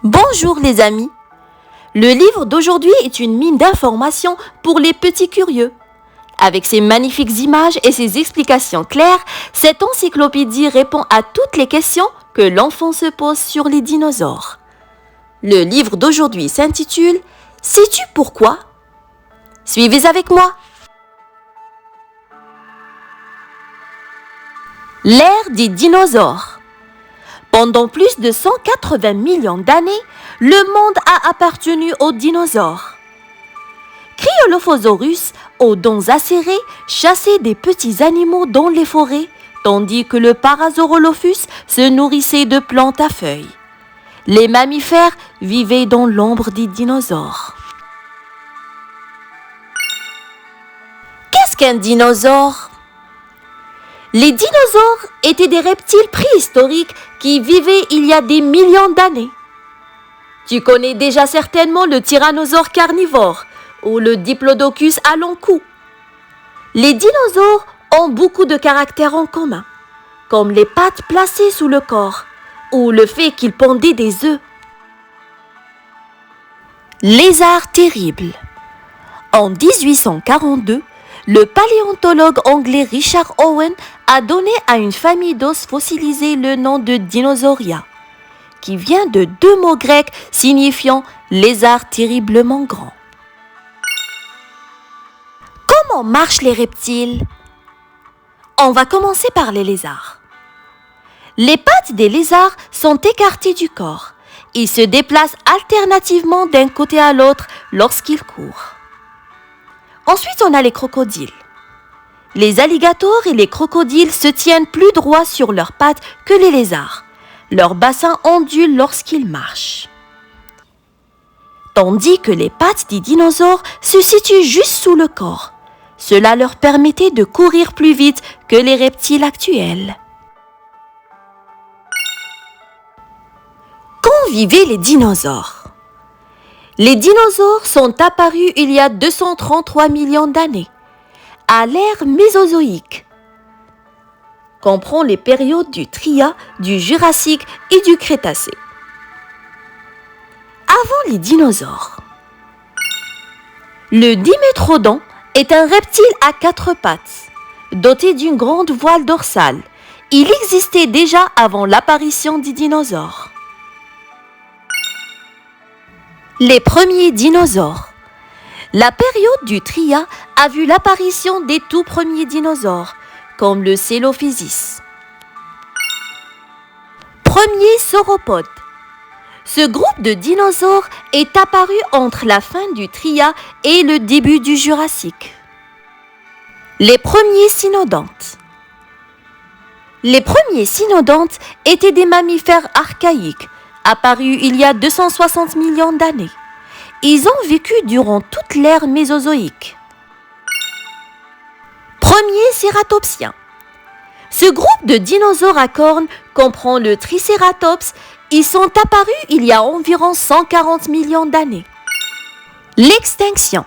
Bonjour les amis. Le livre d'aujourd'hui est une mine d'informations pour les petits curieux. Avec ses magnifiques images et ses explications claires, cette encyclopédie répond à toutes les questions que l'enfant se pose sur les dinosaures. Le livre d'aujourd'hui s'intitule « Sais-tu pourquoi ?» Suivez avec moi. L'ère des dinosaures. Pendant plus de 180 millions d'années, le monde a appartenu aux dinosaures. Cryolophosaurus, aux dents acérées, chassait des petits animaux dans les forêts, tandis que le Parasaurolophus se nourrissait de plantes à feuilles. Les mammifères vivaient dans l'ombre des dinosaures. Qu'est-ce qu'un dinosaure ? Les dinosaures étaient des reptiles préhistoriques qui vivaient il y a des millions d'années. Tu connais déjà certainement le tyrannosaure carnivore ou le diplodocus à long cou. Les dinosaures ont beaucoup de caractères en commun, comme les pattes placées sous le corps ou le fait qu'ils pondaient des œufs. Lézard terrible. En 1842, le paléontologue anglais Richard Owen a donné à une famille d'os fossilisés le nom de Dinosauria, qui vient de deux mots grecs signifiant lézard terriblement grand. Comment marchent les reptiles ? On va commencer par les lézards. Les pattes des lézards sont écartées du corps. Ils se déplacent alternativement d'un côté à l'autre lorsqu'ils courent. Ensuite, on a les crocodiles. Les alligators et les crocodiles se tiennent plus droits sur leurs pattes que les lézards. Leur bassin ondule lorsqu'ils marchent. Tandis que les pattes des dinosaures se situent juste sous le corps. Cela leur permettait de courir plus vite que les reptiles actuels. Quand vivaient les dinosaures ? Les dinosaures sont apparus il y a 233 millions d'années, à l'ère mésozoïque. Comprend les périodes du Trias, du Jurassique et du Crétacé. Avant les dinosaures. Le dimétrodon est un reptile à quatre pattes, doté d'une grande voile dorsale. Il existait déjà avant l'apparition des dinosaures. Les premiers dinosaures. La période du Trias a vu l'apparition des tout premiers dinosaures, comme le Célophysis. Premier sauropode. Ce groupe de dinosaures est apparu entre la fin du Trias et le début du Jurassique. Les premiers cynodontes. Les premiers cynodontes étaient des mammifères archaïques, apparus il y a 260 millions d'années. Ils ont vécu durant toute l'ère mésozoïque. Premier cératopsien. Ce groupe de dinosaures à cornes comprend le Tricératops. Ils sont apparus il y a environ 140 millions d'années. L'extinction.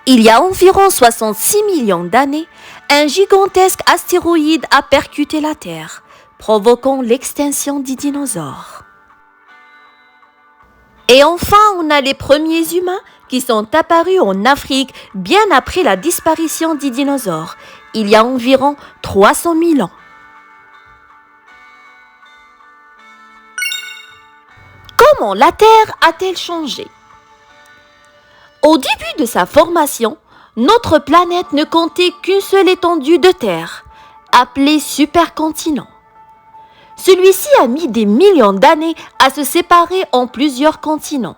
Il y a environ 66 millions d'années, un gigantesque astéroïde a percuté la Terre, provoquant l'extinction des dinosaures. Et enfin, on a les premiers humains qui sont apparus en Afrique bien après la disparition des dinosaures, il y a environ 300 000 ans. Comment la Terre a-t-elle changé ? Au début de sa formation, notre planète ne comptait qu'une seule étendue de terre, appelée supercontinent. Celui-ci a mis des millions d'années à se séparer en plusieurs continents.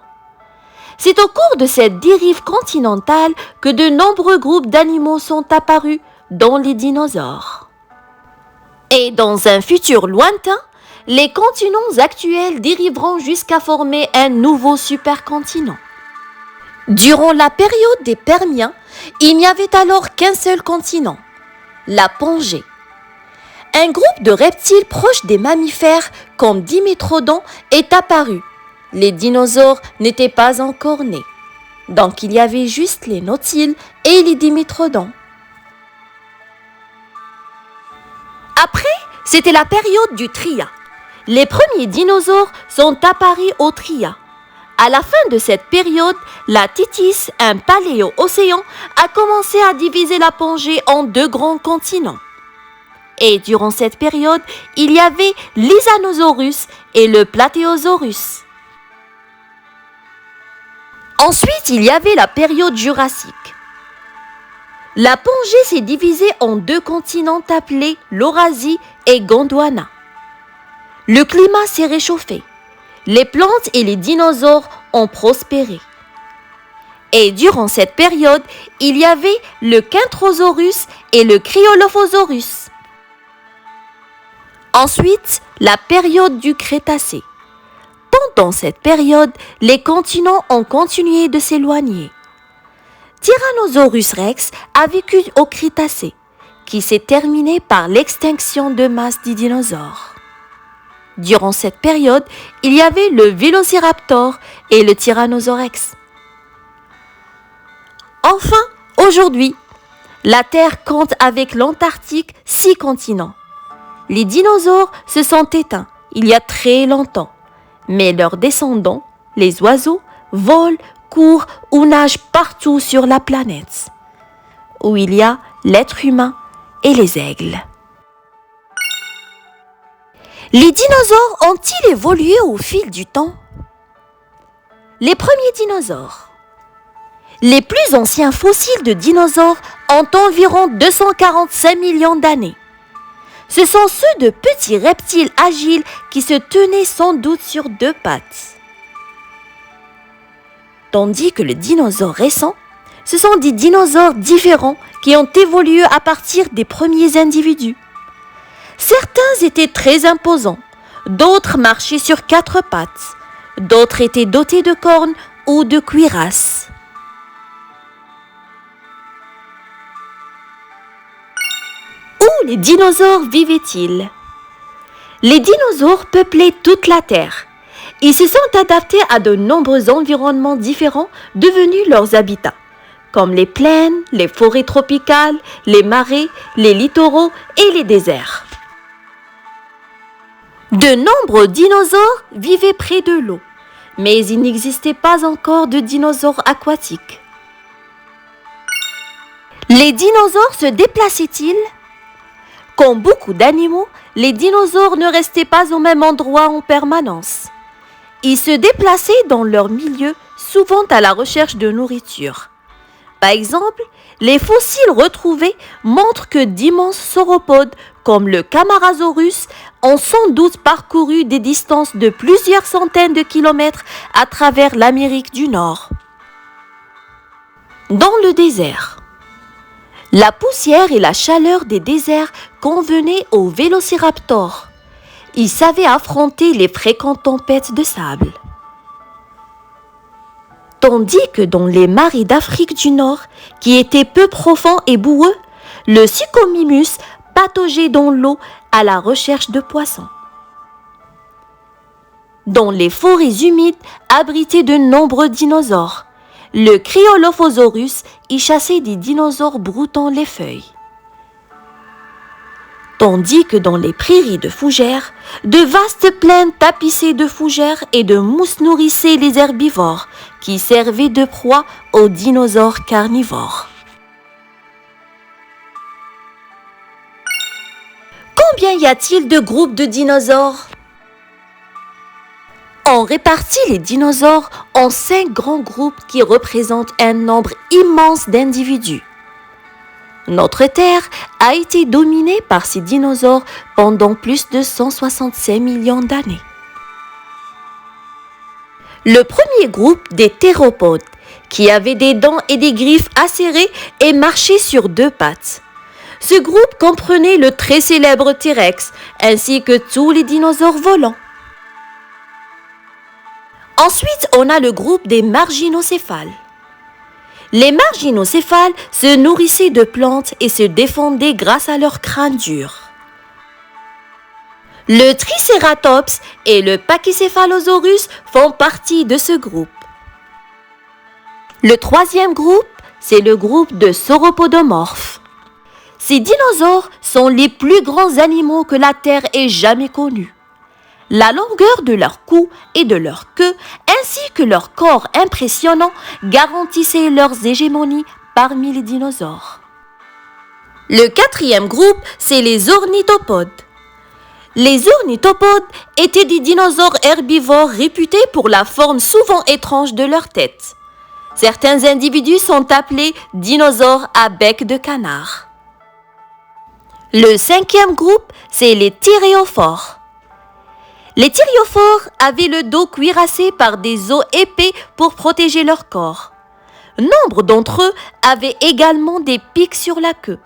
C'est au cours de cette dérive continentale que de nombreux groupes d'animaux sont apparus, dont les dinosaures. Et dans un futur lointain, les continents actuels dériveront jusqu'à former un nouveau supercontinent. Durant la période des Permiens, il n'y avait alors qu'un seul continent, la Pangée. Un groupe de reptiles proches des mammifères, comme Dimétrodon, est apparu. Les dinosaures n'étaient pas encore nés. Donc il y avait juste les nautiles et les Dimétrodons. Après, c'était la période du Trias. Les premiers dinosaures sont apparus au Trias. À la fin de cette période, la Tethys, un paléo-océan, a commencé à diviser la Pangée en deux grands continents. Et durant cette période, il y avait l'Isanosaurus et le Plateosaurus. Ensuite, il y avait la période jurassique. La Pangée s'est divisée en deux continents appelés l'Eurasie et Gondwana. Le climat s'est réchauffé. Les plantes et les dinosaures ont prospéré. Et durant cette période, il y avait le Kentrosaurus et le Cryolophosaurus. Ensuite, la période du Crétacé. Pendant cette période, les continents ont continué de s'éloigner. Tyrannosaurus rex a vécu au Crétacé, qui s'est terminé par l'extinction de masse des dinosaures. Durant cette période, il y avait le Vélociraptor et le Tyrannosaurus rex. Enfin, aujourd'hui, la Terre compte avec l'Antarctique 6 continents. Les dinosaures se sont éteints il y a très longtemps, mais leurs descendants, les oiseaux, volent, courent ou nagent partout sur la planète, où il y a l'être humain et les aigles. Les dinosaures ont-ils évolué au fil du temps? Les premiers dinosaures. Les plus anciens fossiles de dinosaures ont environ 245 millions d'années. Ce sont ceux de petits reptiles agiles qui se tenaient sans doute sur deux pattes. Tandis que les dinosaures récents, ce sont des dinosaures différents qui ont évolué à partir des premiers individus. Certains étaient très imposants, d'autres marchaient sur quatre pattes, d'autres étaient dotés de cornes ou de cuirasses. Où les dinosaures vivaient-ils? Les dinosaures peuplaient toute la Terre. Ils se sont adaptés à de nombreux environnements différents devenus leurs habitats, comme les plaines, les forêts tropicales, les marais, les littoraux et les déserts. De nombreux dinosaures vivaient près de l'eau, mais il n'existait pas encore de dinosaures aquatiques. Les dinosaures se déplaçaient-ils? Comme beaucoup d'animaux, les dinosaures ne restaient pas au même endroit en permanence. Ils se déplaçaient dans leur milieu, souvent à la recherche de nourriture. Par exemple, les fossiles retrouvés montrent que d'immenses sauropodes, comme le Camarasaurus, ont sans doute parcouru des distances de plusieurs centaines de kilomètres à travers l'Amérique du Nord. Dans le désert. La poussière et la chaleur des déserts convenaient aux vélociraptors. Ils savaient affronter les fréquentes tempêtes de sable. Tandis que dans les marais d'Afrique du Nord, qui étaient peu profonds et boueux, le Suchomimus pataugeait dans l'eau à la recherche de poissons. Dans les forêts humides abritaient de nombreux dinosaures. Le Cryolophosaurus y chassait des dinosaures broutant les feuilles. Tandis que dans les prairies de fougères, de vastes plaines tapissées de fougères et de mousses nourrissaient les herbivores qui servaient de proie aux dinosaures carnivores. Combien y a-t-il de groupes de dinosaures? On répartit les dinosaures en 5 grands groupes qui représentent un nombre immense d'individus. Notre Terre a été dominée par ces dinosaures pendant plus de 165 millions d'années. Le premier groupe des théropodes, qui avaient des dents et des griffes acérées et marchaient sur deux pattes. Ce groupe comprenait le très célèbre T-Rex, ainsi que tous les dinosaures volants. Ensuite, on a le groupe des marginocéphales. Les marginocéphales se nourrissaient de plantes et se défendaient grâce à leur crâne dur. Le Tricératops et le Pachycephalosaurus font partie de ce groupe. Le troisième groupe, c'est le groupe de sauropodomorphes. Ces dinosaures sont les plus grands animaux que la Terre ait jamais connus. La longueur de leur cou et de leur queue, ainsi que leur corps impressionnant, garantissaient leurs hégémonies parmi les dinosaures. Le quatrième groupe, c'est les ornithopodes. Les ornithopodes étaient des dinosaures herbivores réputés pour la forme souvent étrange de leur tête. Certains individus sont appelés dinosaures à bec de canard. Le cinquième groupe, c'est les thyréophores. Les thyréophores avaient le dos cuirassé par des os épais pour protéger leur corps. Nombre d'entre eux avaient également des pics sur la queue.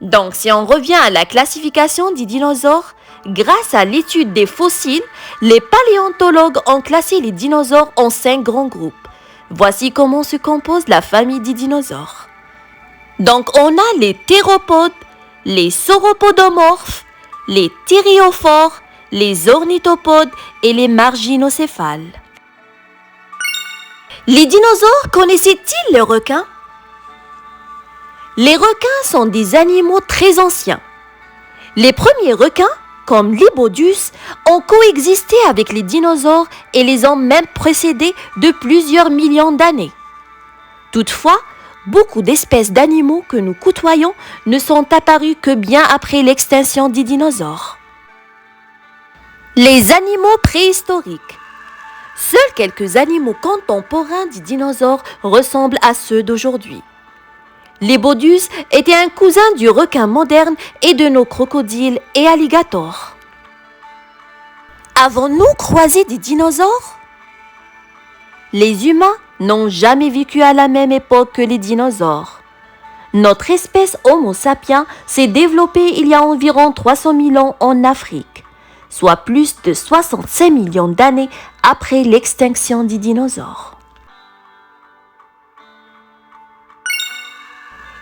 Donc, si on revient à la classification des dinosaures, grâce à l'étude des fossiles, les paléontologues ont classé les dinosaures en 5 grands groupes. Voici comment se compose la famille des dinosaures. Donc, on a les théropodes, les sauropodomorphes, les thyréophores, les ornithopodes et les marginocéphales. Les dinosaures connaissaient-ils les requins ? Les requins sont des animaux très anciens. Les premiers requins, comme l'Hibodus, ont coexisté avec les dinosaures et les ont même précédés de plusieurs millions d'années. Toutefois, beaucoup d'espèces d'animaux que nous côtoyons ne sont apparues que bien après l'extinction des dinosaures. Les animaux préhistoriques. Seuls quelques animaux contemporains des dinosaures ressemblent à ceux d'aujourd'hui. L'Hibodus était un cousin du requin moderne et de nos crocodiles et alligators. Avons-nous croisé des dinosaures ? Les humains n'ont jamais vécu à la même époque que les dinosaures. Notre espèce Homo sapiens s'est développée il y a environ 300 000 ans en Afrique, soit plus de 65 millions d'années après l'extinction des dinosaures.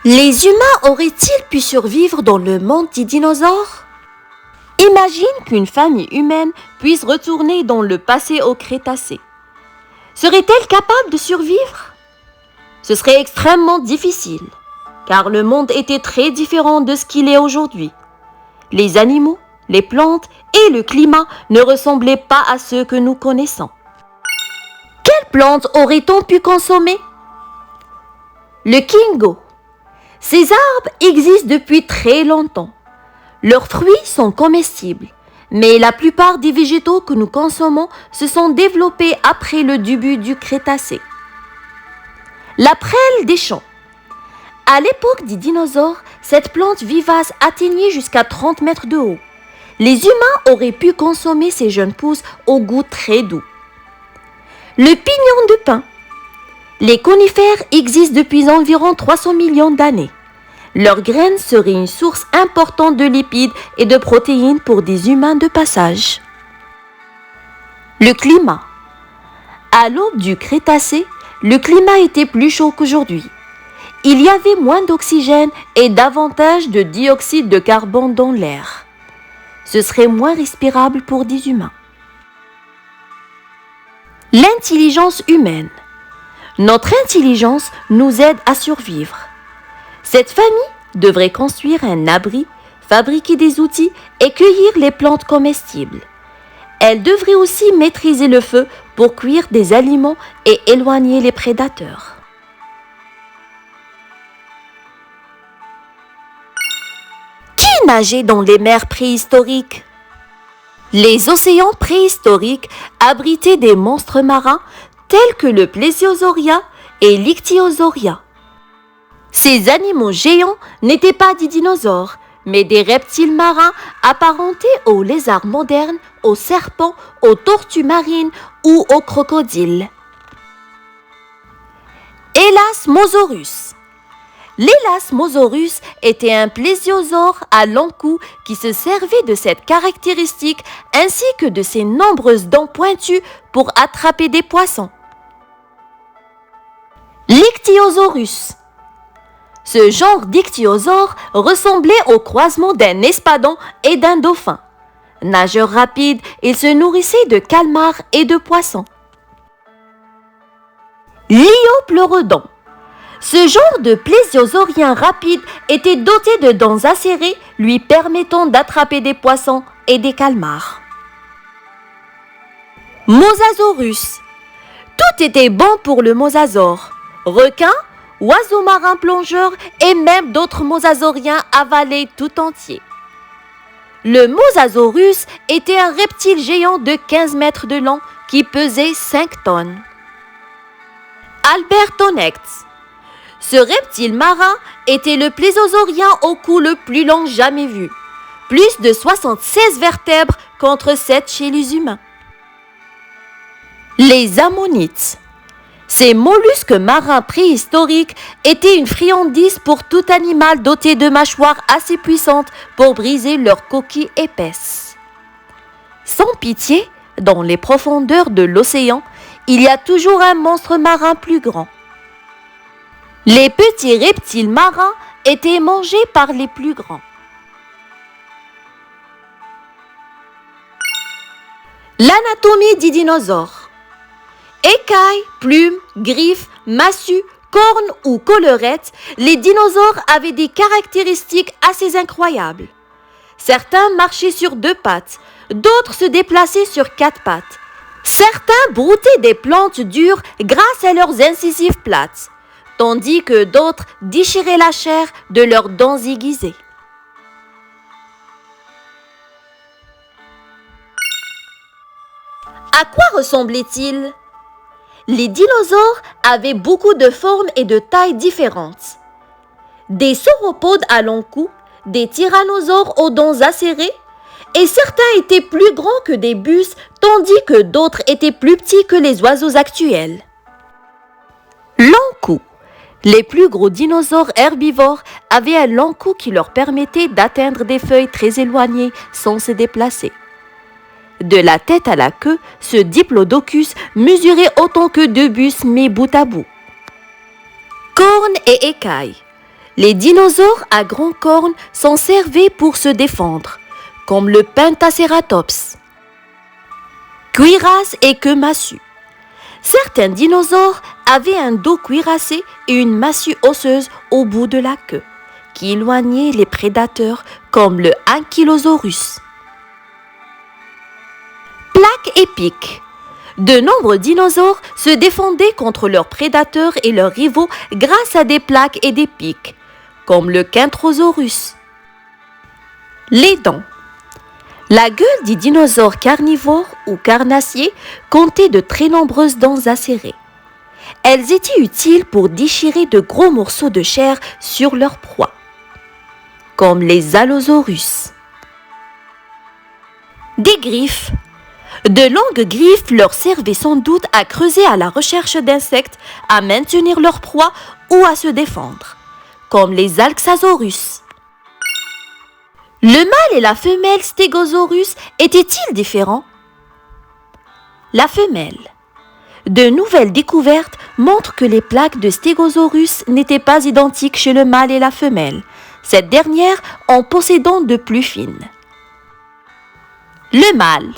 Les humains auraient-ils pu survivre dans le monde des dinosaures ? Imagine qu'une famille humaine puisse retourner dans le passé au Crétacé. Serait-elle capable de survivre ? Ce serait extrêmement difficile, car le monde était très différent de ce qu'il est aujourd'hui. Les animaux, les plantes et le climat ne ressemblaient pas à ceux que nous connaissons. Quelles plantes aurait-on pu consommer ? Le kingo. Ces arbres existent depuis très longtemps. Leurs fruits sont comestibles, mais la plupart des végétaux que nous consommons se sont développés après le début du Crétacé. La prêle des champs. À l'époque des dinosaures, cette plante vivace atteignait jusqu'à 30 mètres de haut. Les humains auraient pu consommer ces jeunes pousses au goût très doux. Le pignon de pin. Les conifères existent depuis environ 300 millions d'années. Leurs graines seraient une source importante de lipides et de protéines pour des humains de passage. Le climat. À l'aube du Crétacé, le climat était plus chaud qu'aujourd'hui. Il y avait moins d'oxygène et davantage de dioxyde de carbone dans l'air. Ce serait moins respirable pour des humains. L'intelligence humaine. Notre intelligence nous aide à survivre. Cette famille devrait construire un abri, fabriquer des outils et cueillir les plantes comestibles. Elle devrait aussi maîtriser le feu pour cuire des aliments et éloigner les prédateurs. Qui nageait dans les mers préhistoriques ? Les océans préhistoriques abritaient des monstres marins tels que le Plesiosauria et l'Ichthyosauria. Ces animaux géants n'étaient pas des dinosaures, mais des reptiles marins apparentés aux lézards modernes, aux serpents, aux tortues marines ou aux crocodiles. Elasmosaurus. L'Elasmosaurus était un plésiosaure à long cou qui se servait de cette caractéristique ainsi que de ses nombreuses dents pointues pour attraper des poissons. L'Ichthyosaurus. Ce genre d'ichthyosaure ressemblait au croisement d'un espadon et d'un dauphin. Nageur rapide, il se nourrissait de calmars et de poissons. L'Iopleurodon. Ce genre de plésiosaurien rapide était doté de dents acérées lui permettant d'attraper des poissons et des calmars. Mosasaurus. Tout était bon pour le mosasaure. Requins, oiseaux marins plongeurs et même d'autres mosasauriens avalaient tout entier. Le Mosasaurus était un reptile géant de 15 mètres de long qui pesait 5 tonnes. Albertonectes. Ce reptile marin était le plésiosaurien au cou le plus long jamais vu. Plus de 76 vertèbres contre 7 chez les humains. Les ammonites. Ces mollusques marins préhistoriques étaient une friandise pour tout animal doté de mâchoires assez puissantes pour briser leurs coquilles épaisses. Sans pitié, dans les profondeurs de l'océan, il y a toujours un monstre marin plus grand. Les petits reptiles marins étaient mangés par les plus grands. L'anatomie des dinosaures. Écailles, plumes, griffes, massues, cornes ou collerettes, les dinosaures avaient des caractéristiques assez incroyables. Certains marchaient sur 2 pattes, d'autres se déplaçaient sur 4 pattes. Certains broutaient des plantes dures grâce à leurs incisives plates, tandis que d'autres déchiraient la chair de leurs dents aiguisées. À quoi ressemblaient-ils ? Les dinosaures avaient beaucoup de formes et de tailles différentes. Des sauropodes à long cou, des tyrannosaures aux dents acérées, et certains étaient plus grands que des bus, tandis que d'autres étaient plus petits que les oiseaux actuels. Long cou. Les plus gros dinosaures herbivores avaient un long cou qui leur permettait d'atteindre des feuilles très éloignées sans se déplacer. De la tête à la queue, ce diplodocus mesurait autant que 2 bus mis bout à bout. Cornes et écailles. Les dinosaures à grands cornes s'en servaient pour se défendre, comme le Pentacératops. Cuirasse et queue massue. Certains dinosaures avaient un dos cuirassé et une massue osseuse au bout de la queue, qui éloignait les prédateurs comme le Ankylosaurus. Plaques et pics. De nombreux dinosaures se défendaient contre leurs prédateurs et leurs rivaux grâce à des plaques et des pics, comme le Kentrosaurus. Les dents. La gueule des dinosaures carnivores ou carnassiers comptait de très nombreuses dents acérées. Elles étaient utiles pour déchirer de gros morceaux de chair sur leur proie, comme les Allosaurus. Des griffes. De longues griffes leur servaient sans doute à creuser à la recherche d'insectes, à maintenir leur proie ou à se défendre, comme les Alxasaurus. Le mâle et la femelle Stégosaurus étaient-ils différents ? La femelle. De nouvelles découvertes montrent que les plaques de Stégosaurus n'étaient pas identiques chez le mâle et la femelle, cette dernière en possédant de plus fines. Le mâle.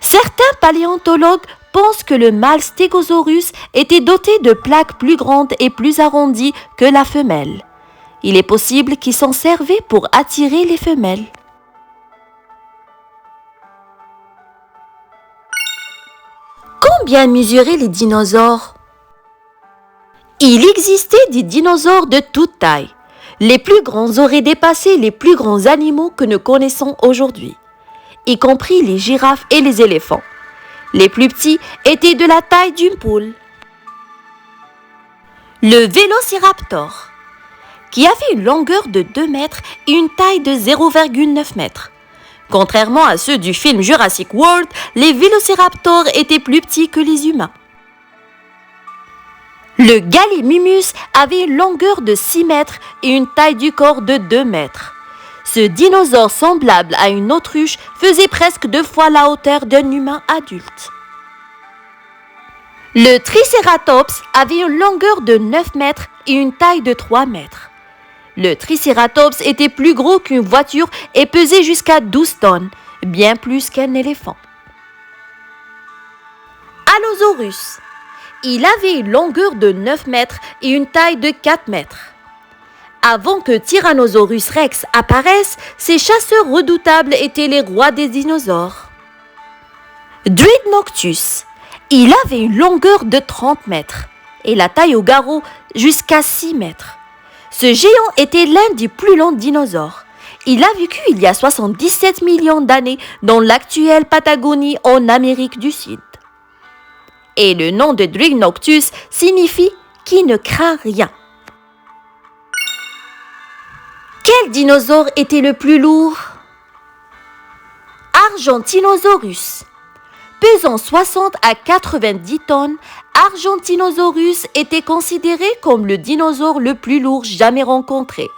Certains paléontologues pensent que le mâle Stégosaurus était doté de plaques plus grandes et plus arrondies que la femelle. Il est possible qu'il s'en servait pour attirer les femelles. Combien mesuraient les dinosaures ? Il existait des dinosaures de toute taille. Les plus grands auraient dépassé les plus grands animaux que nous connaissons aujourd'hui, y compris les girafes et les éléphants. Les plus petits étaient de la taille d'une poule. Le Vélociraptor, qui avait une longueur de 2 mètres et une taille de 0,9 mètres. Contrairement à ceux du film Jurassic World, les vélociraptors étaient plus petits que les humains. Le Gallimimus avait une longueur de 6 mètres et une taille du corps de 2 mètres. Ce dinosaure semblable à une autruche faisait presque 2 fois la hauteur d'un humain adulte. Le Triceratops avait une longueur de 9 mètres et une taille de 3 mètres. Le Triceratops était plus gros qu'une voiture et pesait jusqu'à 12 tonnes, bien plus qu'un éléphant. Allosaurus. Il avait une longueur de 9 mètres et une taille de 4 mètres. Avant que Tyrannosaurus Rex apparaisse, ces chasseurs redoutables étaient les rois des dinosaures. Drygnoctus. Il avait une longueur de 30 mètres et la taille au garrot jusqu'à 6 mètres. Ce géant était l'un des plus longs dinosaures. Il a vécu il y a 77 millions d'années dans l'actuelle Patagonie en Amérique du Sud. Et le nom de Drygnoctus signifie « qui ne craint rien ». Quel dinosaure était le plus lourd? Argentinosaurus. Pesant 60 à 90 tonnes, Argentinosaurus était considéré comme le dinosaure le plus lourd jamais rencontré.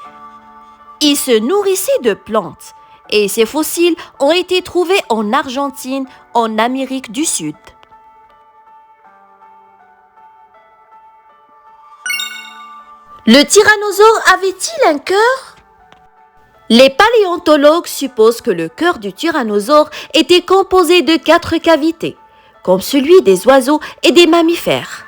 Il se nourrissait de plantes et ses fossiles ont été trouvés en Argentine, en Amérique du Sud. Le tyrannosaure avait-il un cœur? Les paléontologues supposent que le cœur du tyrannosaure était composé de 4 cavités, comme celui des oiseaux et des mammifères.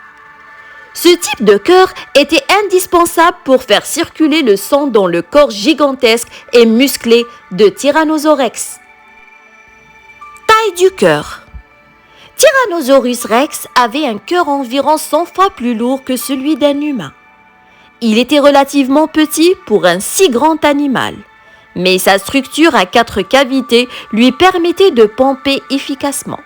Ce type de cœur était indispensable pour faire circuler le sang dans le corps gigantesque et musclé de Tyrannosaurus Rex. Taille du cœur. Tyrannosaurus Rex avait un cœur environ 100 fois plus lourd que celui d'un humain. Il était relativement petit pour un si grand animal, mais sa structure à 4 cavités lui permettait de pomper efficacement.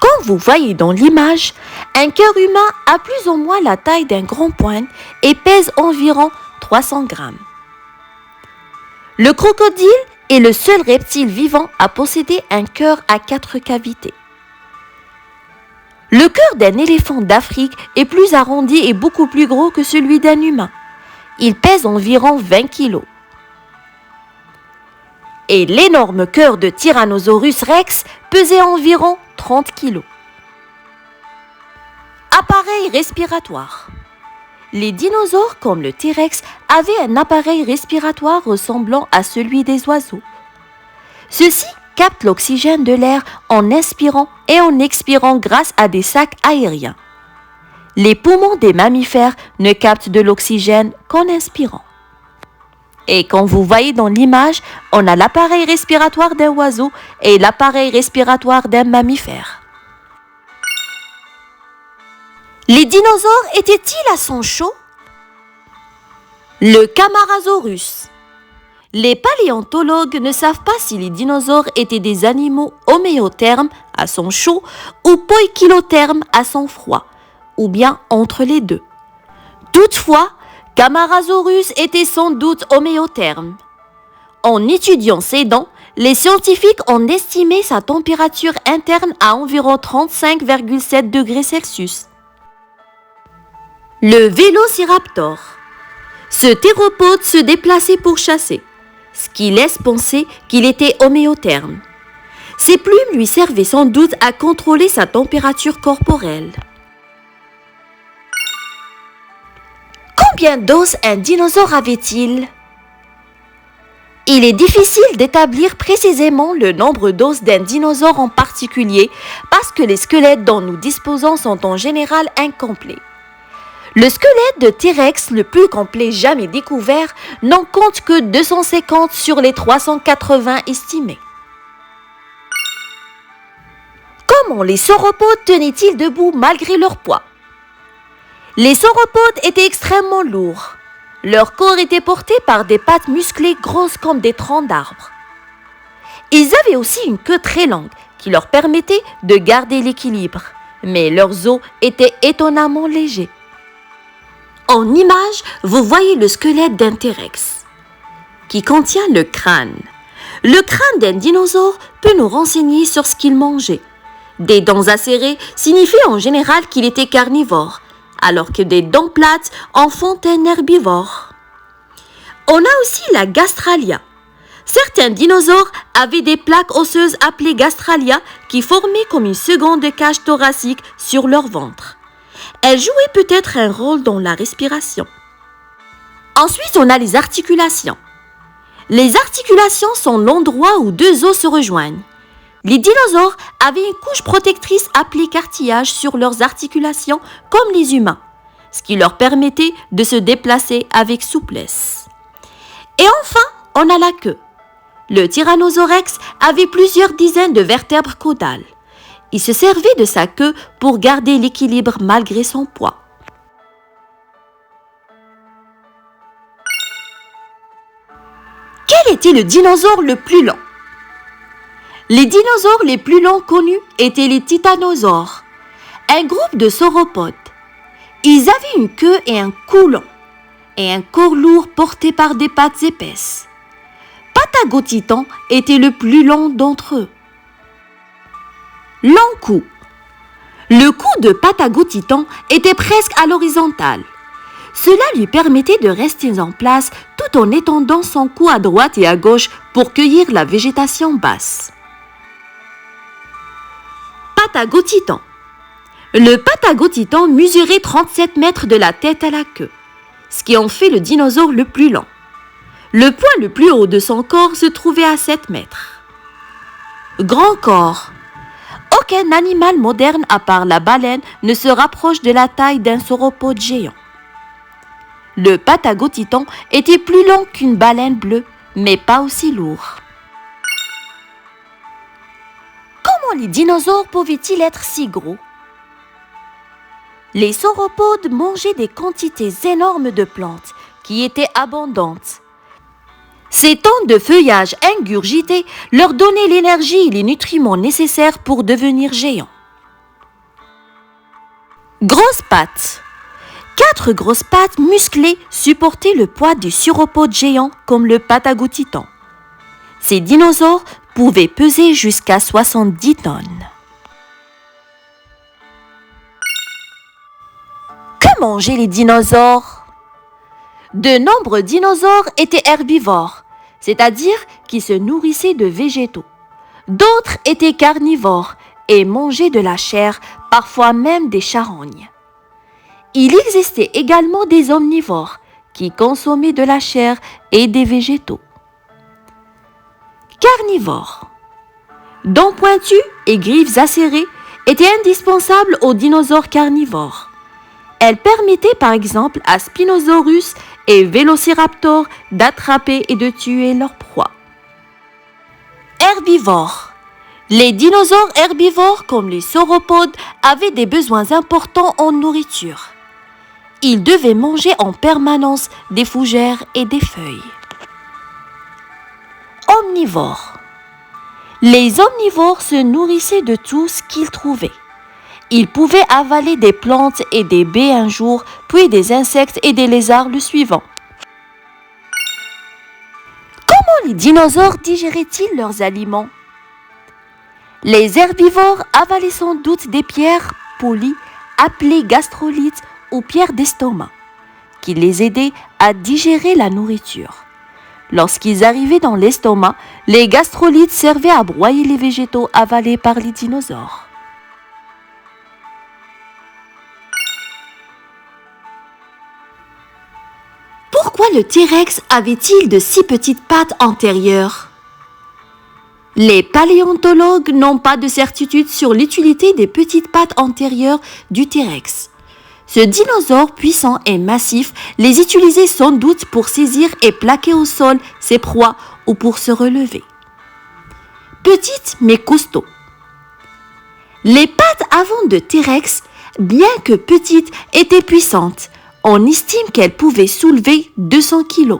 Comme vous voyez dans l'image, un cœur humain a plus ou moins la taille d'un grand poing et pèse environ 300 grammes. Le crocodile est le seul reptile vivant à posséder un cœur à 4 cavités. Le cœur d'un éléphant d'Afrique est plus arrondi et beaucoup plus gros que celui d'un humain. Il pèse environ 20 kg. Et l'énorme cœur de Tyrannosaurus Rex pesait environ 30 kg. Appareil respiratoire. Les dinosaures comme le T-Rex avaient un appareil respiratoire ressemblant à celui des oiseaux. Ceux-ci captent l'oxygène de l'air en inspirant et en expirant grâce à des sacs aériens. Les poumons des mammifères ne captent de l'oxygène qu'en inspirant. Et comme vous voyez dans l'image, on a l'appareil respiratoire d'un oiseau et l'appareil respiratoire d'un mammifère. Les dinosaures étaient-ils à sang chaud? Le Camarasaurus. Les paléontologues ne savent pas si les dinosaures étaient des animaux homéothermes à sang chaud ou poikilothermes à sang froid, ou bien entre les deux. Toutefois, Camarasaurus était sans doute homéotherme. En étudiant ses dents, les scientifiques ont estimé sa température interne à environ 35,7 degrés Celsius. Le Vélociraptor. Ce théropode se déplaçait pour chasser, ce qui laisse penser qu'il était homéotherme. Ses plumes lui servaient sans doute à contrôler sa température corporelle. Combien d'os un dinosaure avait-il? Il est difficile d'établir précisément le nombre d'os d'un dinosaure en particulier parce que les squelettes dont nous disposons sont en général incomplets. Le squelette de T-Rex, le plus complet jamais découvert, n'en compte que 250 sur les 380 estimés. Comment les sauropodes tenaient-ils debout malgré leur poids? Les sauropodes étaient extrêmement lourds. Leur corps était porté par des pattes musclées grosses comme des troncs d'arbres. Ils avaient aussi une queue très longue qui leur permettait de garder l'équilibre, mais leurs os étaient étonnamment légers. En image, vous voyez le squelette d'un T-Rex qui contient le crâne. Le crâne d'un dinosaure peut nous renseigner sur ce qu'il mangeait. Des dents acérées signifient en général qu'il était carnivore, alors que des dents plates en font un herbivore. On a aussi la gastralia. Certains dinosaures avaient des plaques osseuses appelées gastralia qui formaient comme une seconde cage thoracique sur leur ventre. Elles jouaient peut-être un rôle dans la respiration. Ensuite, on a les articulations. Les articulations sont l'endroit où deux os se rejoignent. Les dinosaures avaient une couche protectrice appelée cartilage sur leurs articulations comme les humains, ce qui leur permettait de se déplacer avec souplesse. Et enfin, on a la queue. Le Tyrannosaurus avait plusieurs dizaines de vertèbres caudales. Il se servait de sa queue pour garder l'équilibre malgré son poids. Quel était le dinosaure le plus lent? Les dinosaures les plus longs connus étaient les titanosaures, un groupe de sauropodes. Ils avaient une queue et un cou long, et un corps lourd porté par des pattes épaisses. Patagotitan était le plus long d'entre eux. Long cou. Le cou de Patagotitan était presque à l'horizontale. Cela lui permettait de rester en place tout en étendant son cou à droite et à gauche pour cueillir la végétation basse. Patagotitan. Le Patagotitan mesurait 37 mètres de la tête à la queue, ce qui en fait le dinosaure le plus lent. Le point le plus haut de son corps se trouvait à 7 mètres. Grand corps. Aucun animal moderne à part la baleine ne se rapproche de la taille d'un sauropode géant. Le Patagotitan était plus long qu'une baleine bleue, mais pas aussi lourd. Comment les dinosaures pouvaient-ils être si gros? Les sauropodes mangeaient des quantités énormes de plantes qui étaient abondantes. Ces tentes de feuillage ingurgité leur donnaient l'énergie et les nutriments nécessaires pour devenir géants. Grosses pattes. 4 grosses pattes musclées supportaient le poids du sauropode géant comme le Patagotitan. Ces dinosaures pouvaient peser jusqu'à 70 tonnes. Que mangeaient les dinosaures? De nombreux dinosaures étaient herbivores, c'est-à-dire qui se nourrissaient de végétaux. D'autres étaient carnivores et mangeaient de la chair, parfois même des charognes. Il existait également des omnivores qui consommaient de la chair et des végétaux. Carnivores. Dents pointues et griffes acérées étaient indispensables aux dinosaures carnivores. Elles permettaient par exemple à Spinosaurus et Vélociraptor d'attraper et de tuer leurs proies. Herbivores. Les dinosaures herbivores comme les sauropodes avaient des besoins importants en nourriture. Ils devaient manger en permanence des fougères et des feuilles. Omnivores. Les omnivores se nourrissaient de tout ce qu'ils trouvaient. Ils pouvaient avaler des plantes et des baies un jour, puis des insectes et des lézards le suivant. Comment les dinosaures digéraient-ils leurs aliments? Les herbivores avalaient sans doute des pierres polies appelées gastrolithes ou pierres d'estomac, qui les aidaient à digérer la nourriture. Lorsqu'ils arrivaient dans l'estomac, les gastrolithes servaient à broyer les végétaux avalés par les dinosaures. Pourquoi le T-Rex avait-il de si petites pattes antérieures? Les paléontologues n'ont pas de certitude sur l'utilité des petites pattes antérieures du T-Rex. Ce dinosaure puissant et massif les utilisait sans doute pour saisir et plaquer au sol ses proies ou pour se relever. Petite mais costaud. Les pattes avant de T-Rex, bien que petites, étaient puissantes. On estime qu'elles pouvaient soulever 200 kg.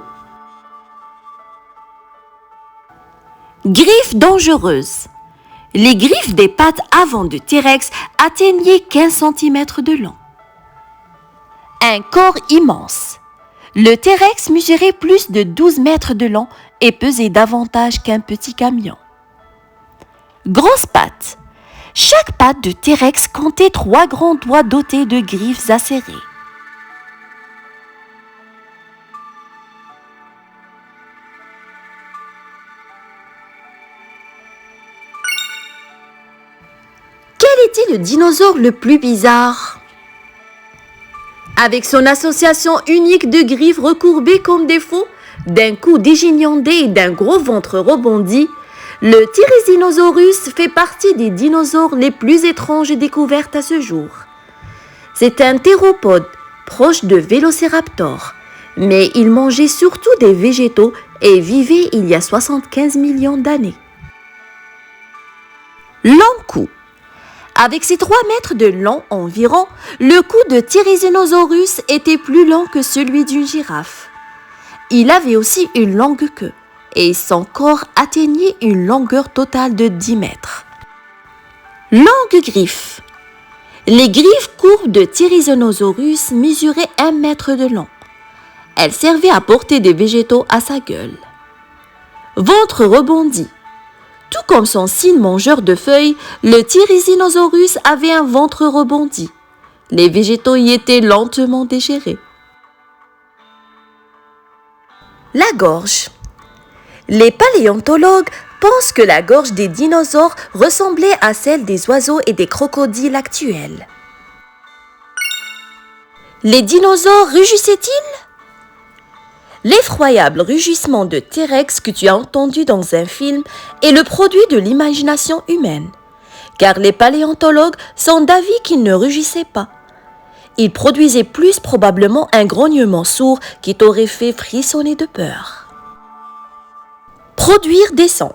Griffes dangereuses. Les griffes des pattes avant de T-Rex atteignaient 15 cm de long. Un corps immense. Le T-Rex mesurait plus de 12 mètres de long et pesait davantage qu'un petit camion. Grosses pattes. Chaque patte de T-Rex comptait 3 grands doigts dotés de griffes acérées. Quel était le dinosaure le plus bizarre? Avec son association unique de griffes recourbées comme des faux, d'un cou dégingandé et d'un gros ventre rebondi, Le Tyrannosaurus fait partie des dinosaures les plus étranges découverts à ce jour. C'est un théropode proche de Vélociraptor, mais il mangeait surtout des végétaux et vivait il y a 75 millions d'années. Long cou. Avec ses 3 mètres de long environ, le cou de Tyrannosaurus était plus long que celui d'une girafe. Il avait aussi une longue queue et son corps atteignait une longueur totale de 10 mètres. Longues griffes. Les griffes courbes de Tyrannosaurus mesuraient 1 mètre de long. Elles servaient à porter des végétaux à sa gueule. Ventre rebondi. Tout comme son signe mangeur de feuilles, le Tyrannosaurus avait un ventre rebondi. Les végétaux y étaient lentement digérés. La gorge. Les paléontologues pensent que la gorge des dinosaures ressemblait à celle des oiseaux et des crocodiles actuels. Les dinosaures rugissaient-ils? L'effroyable rugissement de T-Rex que tu as entendu dans un film est le produit de l'imagination humaine, car les paléontologues sont d'avis qu'il ne rugissait pas. Il produisait plus probablement un grognement sourd qui t'aurait fait frissonner de peur. Produire des sons.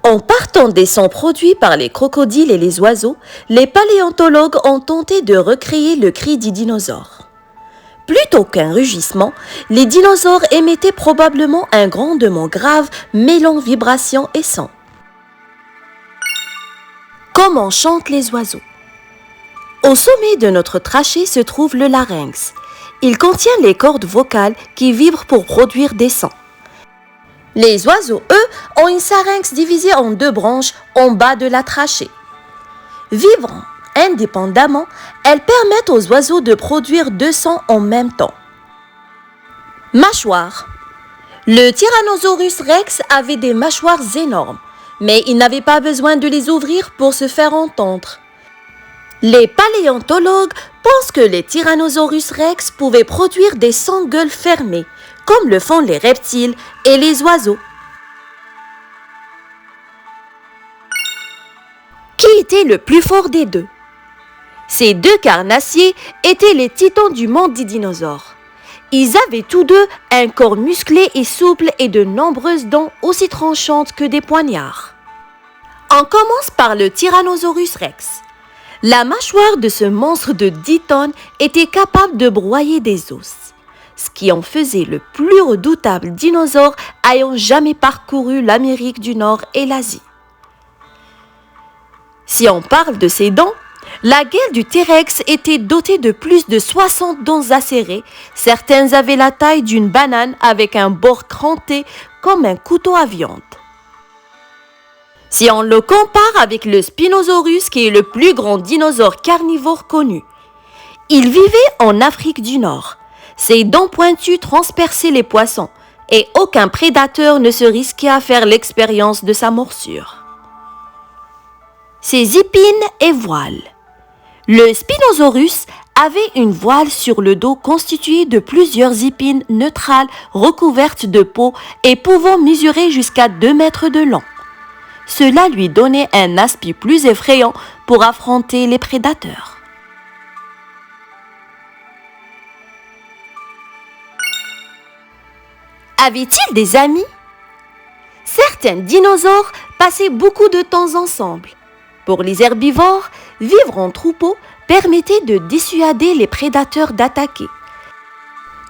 En partant des sons produits par les crocodiles et les oiseaux, les paléontologues ont tenté de recréer le cri des dinosaures. Plutôt qu'un rugissement, les dinosaures émettaient probablement un grondement grave mêlant vibrations et sons. Comment chantent les oiseaux? Au sommet de notre trachée se trouve le larynx. Il contient les cordes vocales qui vibrent pour produire des sons. Les oiseaux, eux, ont une syrinx divisée en 2 branches en bas de la trachée. Vibrant indépendamment, elles permettent aux oiseaux de produire 2 sons en même temps. Mâchoires. Le Tyrannosaurus rex avait des mâchoires énormes, mais il n'avait pas besoin de les ouvrir pour se faire entendre. Les paléontologues pensent que les Tyrannosaurus rex pouvaient produire des sons gueules fermées, comme le font les reptiles et les oiseaux. Qui était le plus fort des deux? Ces 2 carnassiers étaient les titans du monde des dinosaures. Ils avaient tous 2 un corps musclé et souple et de nombreuses dents aussi tranchantes que des poignards. On commence par le Tyrannosaurus rex. La mâchoire de ce monstre de 10 tonnes était capable de broyer des os, ce qui en faisait le plus redoutable dinosaure ayant jamais parcouru l'Amérique du Nord et l'Asie. Si on parle de ses dents, la gueule du T-Rex était dotée de plus de 60 dents acérées. Certaines avaient la taille d'une banane avec un bord cranté comme un couteau à viande. Si on le compare avec le Spinosaurus, qui est le plus grand dinosaure carnivore connu, il vivait en Afrique du Nord. Ses dents pointues transperçaient les poissons et aucun prédateur ne se risquait à faire l'expérience de sa morsure. Ses épines et voiles. Le Spinosaurus avait une voile sur le dos constituée de plusieurs épines neutrales recouvertes de peau et pouvant mesurer jusqu'à 2 mètres de long. Cela lui donnait un aspect plus effrayant pour affronter les prédateurs. Avait-il des amis? Certains dinosaures passaient beaucoup de temps ensemble. Pour les herbivores, vivre en troupeau permettait de dissuader les prédateurs d'attaquer,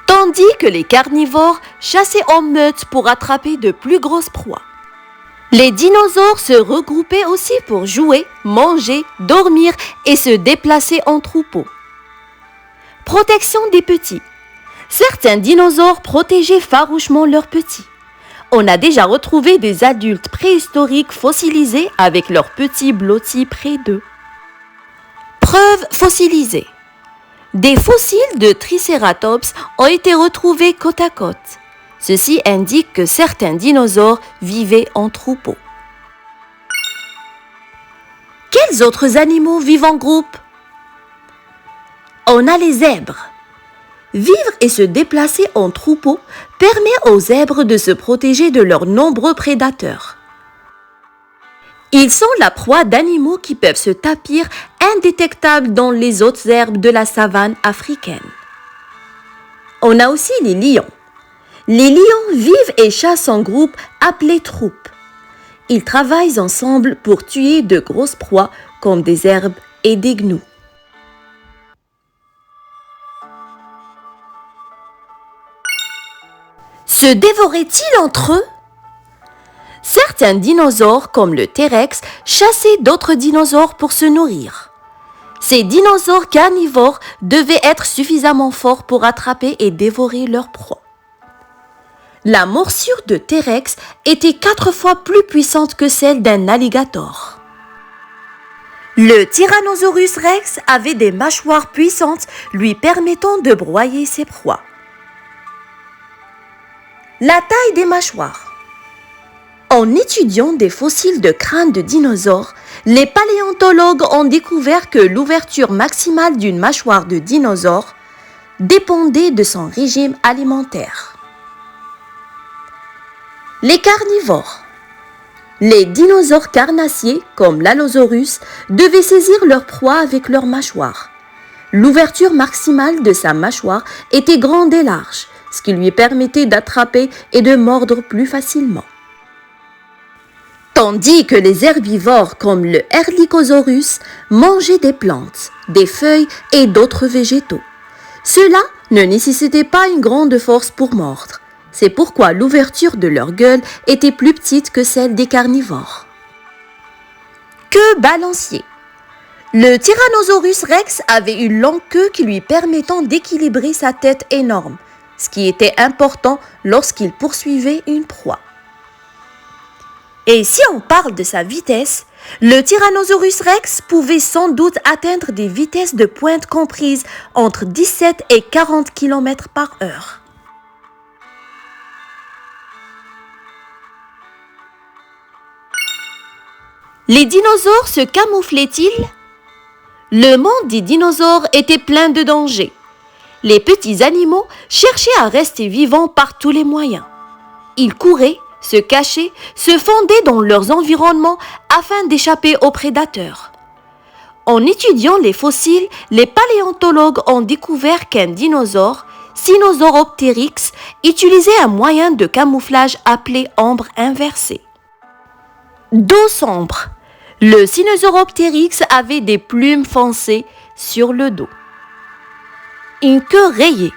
tandis que les carnivores chassaient en meute pour attraper de plus grosses proies. Les dinosaures se regroupaient aussi pour jouer, manger, dormir et se déplacer en troupeau. Protection des petits. Certains dinosaures protégeaient farouchement leurs petits. On a déjà retrouvé des adultes préhistoriques fossilisés avec leurs petits blottis près d'eux. Preuves fossilisées. Des fossiles de Triceratops ont été retrouvés côte à côte. Ceci indique que certains dinosaures vivaient en troupeau. Quels autres animaux vivent en groupe? On a les zèbres. Vivre et se déplacer en troupeau permet aux zèbres de se protéger de leurs nombreux prédateurs. Ils sont la proie d'animaux qui peuvent se tapir indétectables dans les hautes herbes de la savane africaine. On a aussi les lions. Les lions vivent et chassent en groupe appelés troupes. Ils travaillent ensemble pour tuer de grosses proies comme des herbes et des gnous. Se dévoraient-ils entre eux? Certains dinosaures, comme le T-Rex, chassaient d'autres dinosaures pour se nourrir. Ces dinosaures carnivores devaient être suffisamment forts pour attraper et dévorer leur proie. La morsure de T-Rex était 4 fois plus puissante que celle d'un alligator. Le Tyrannosaurus Rex avait des mâchoires puissantes lui permettant de broyer ses proies. La taille des mâchoires. En étudiant des fossiles de crânes de dinosaures, les paléontologues ont découvert que l'ouverture maximale d'une mâchoire de dinosaure dépendait de son régime alimentaire. Les carnivores. Les dinosaures carnassiers, comme l'Allosaurus, devaient saisir leur proie avec leur mâchoire. L'ouverture maximale de sa mâchoire était grande et large, ce qui lui permettait d'attraper et de mordre plus facilement. Tandis que les herbivores comme le Erlikosaurus mangeaient des plantes, des feuilles et d'autres végétaux. Cela ne nécessitait pas une grande force pour mordre. C'est pourquoi l'ouverture de leur gueule était plus petite que celle des carnivores. Queue balancier. Le Tyrannosaurus Rex avait une longue queue qui lui permettant d'équilibrer sa tête énorme, ce qui était important lorsqu'il poursuivait une proie. Et si on parle de sa vitesse, le Tyrannosaurus Rex pouvait sans doute atteindre des vitesses de pointe comprises entre 17 et 40 km par heure. Les dinosaures se camouflaient-ils? Le monde des dinosaures était plein de dangers. Les petits animaux cherchaient à rester vivants par tous les moyens. Ils couraient, se cachaient, se fondaient dans leurs environnements afin d'échapper aux prédateurs. En étudiant les fossiles, les paléontologues ont découvert qu'un dinosaure, Sinosauropteryx, utilisait un moyen de camouflage appelé ombre inversée. Dos sombre. Le Sinosauropteryx avait des plumes foncées sur le dos. Une queue rayée.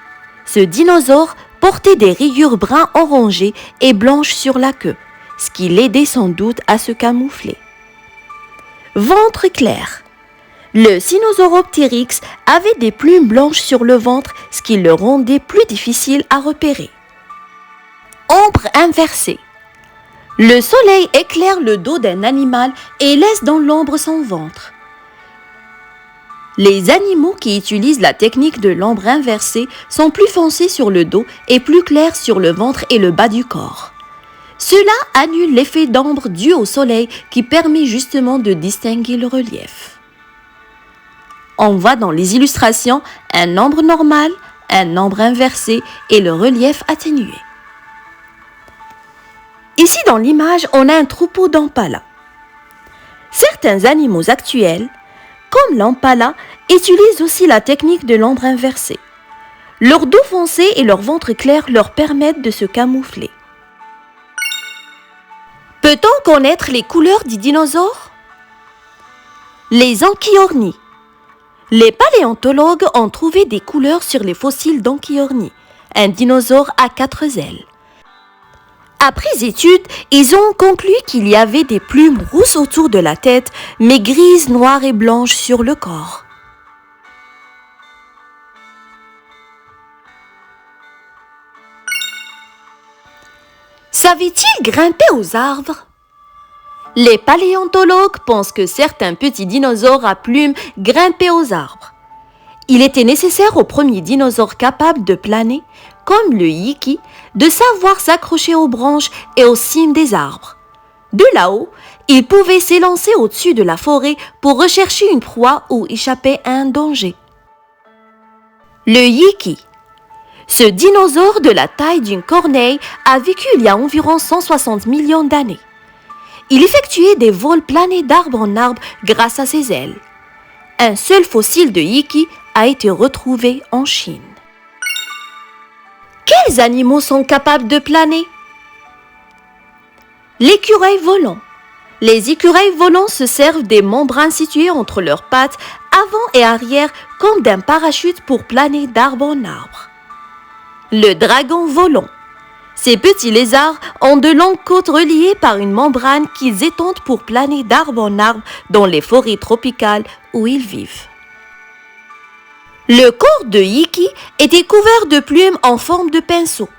Ce dinosaure portait des rayures brun orangées et blanches sur la queue, ce qui l'aidait sans doute à se camoufler. Ventre clair. Le Sinosauropteryx avait des plumes blanches sur le ventre, ce qui le rendait plus difficile à repérer. Ombre inversée. Le soleil éclaire le dos d'un animal et laisse dans l'ombre son ventre. Les animaux qui utilisent la technique de l'ombre inversée sont plus foncés sur le dos et plus clairs sur le ventre et le bas du corps. Cela annule l'effet d'ombre dû au soleil qui permet justement de distinguer le relief. On voit dans les illustrations un ombre normal, un ombre inversé et le relief atténué. Ici dans l'image, on a un troupeau d'impalas. Certains animaux actuels, comme l'impala, utilisent aussi la technique de l'ombre inversée. Leur dos foncé et leur ventre clair leur permettent de se camoufler. Peut-on connaître les couleurs des dinosaures? Les Anchiornis. Les paléontologues ont trouvé des couleurs sur les fossiles d'Anchiornis, un dinosaure à 4 ailes. Après étude, ils ont conclu qu'il y avait des plumes rousses autour de la tête, mais grises, noires et blanches sur le corps. Savait-il grimper aux arbres? Les paléontologues pensent que certains petits dinosaures à plumes grimpaient aux arbres. Il était nécessaire aux premiers dinosaures capables de planer, comme le Yiki, de savoir s'accrocher aux branches et aux cimes des arbres. De là-haut, ils pouvaient s'élancer au-dessus de la forêt pour rechercher une proie ou échapper à un danger. Le Yiki. Ce dinosaure de la taille d'une corneille a vécu il y a environ 160 millions d'années. Il effectuait des vols planés d'arbre en arbre grâce à ses ailes. Un seul fossile de Yiki a été retrouvé en Chine. Quels animaux sont capables de planer? L'écureuil volant. Les écureuils volants se servent des membranes situées entre leurs pattes avant et arrière comme d'un parachute pour planer d'arbre en arbre. Le dragon volant. Ces petits lézards ont de longues côtes reliées par une membrane qu'ils étendent pour planer d'arbre en arbre dans les forêts tropicales où ils vivent. Le corps de Yiki était couvert de plumes en forme de pinceau,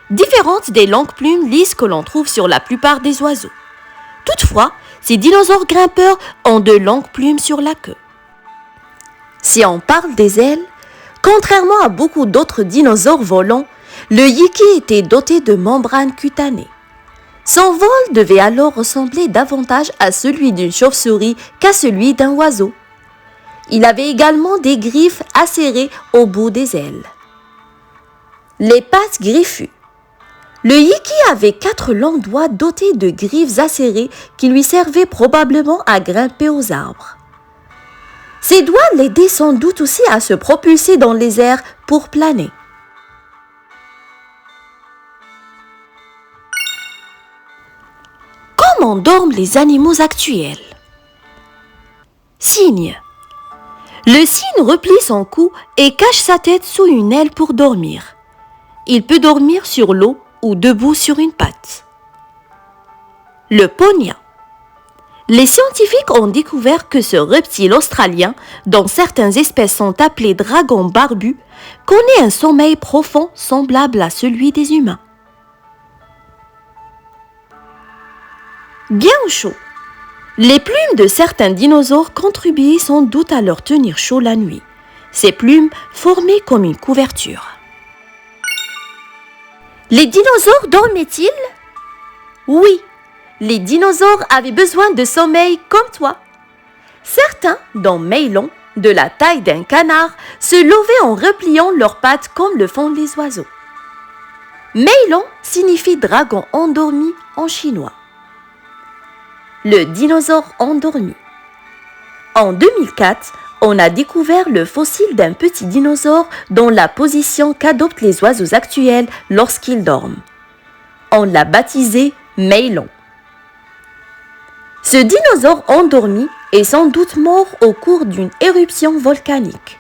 différentes des longues plumes lisses que l'on trouve sur la plupart des oiseaux. Toutefois, ces dinosaures grimpeurs ont de longues plumes sur la queue. Si on parle des ailes, contrairement à beaucoup d'autres dinosaures volants, le Yiki était doté de membranes cutanées. Son vol devait alors ressembler davantage à celui d'une chauve-souris qu'à celui d'un oiseau. Il avait également des griffes acérées au bout des ailes. Les pattes griffues. Le Yiki avait 4 longs doigts dotés de griffes acérées qui lui servaient probablement à grimper aux arbres. Ces doigts l'aidaient sans doute aussi à se propulser dans les airs pour planer. Comment dorment les animaux actuels? Cygne. Le cygne replie son cou et cache sa tête sous une aile pour dormir. Il peut dormir sur l'eau ou debout sur une patte. Le ponia. Les scientifiques ont découvert que ce reptile australien, dont certaines espèces sont appelées dragons barbus, connaît un sommeil profond semblable à celui des humains. Bien au chaud. Les plumes de certains dinosaures contribuaient sans doute à leur tenir chaud la nuit. Ces plumes formaient comme une couverture. Les dinosaures dormaient-ils? Oui, les dinosaures avaient besoin de sommeil comme toi. Certains, dont Meilon, de la taille d'un canard, se levaient en repliant leurs pattes comme le font les oiseaux. Meilon signifie dragon endormi en chinois. Le dinosaure endormi. En 2004, on a découvert le fossile d'un petit dinosaure dans la position qu'adoptent les oiseaux actuels lorsqu'ils dorment. On l'a baptisé Meilon. Ce dinosaure endormi est sans doute mort au cours d'une éruption volcanique.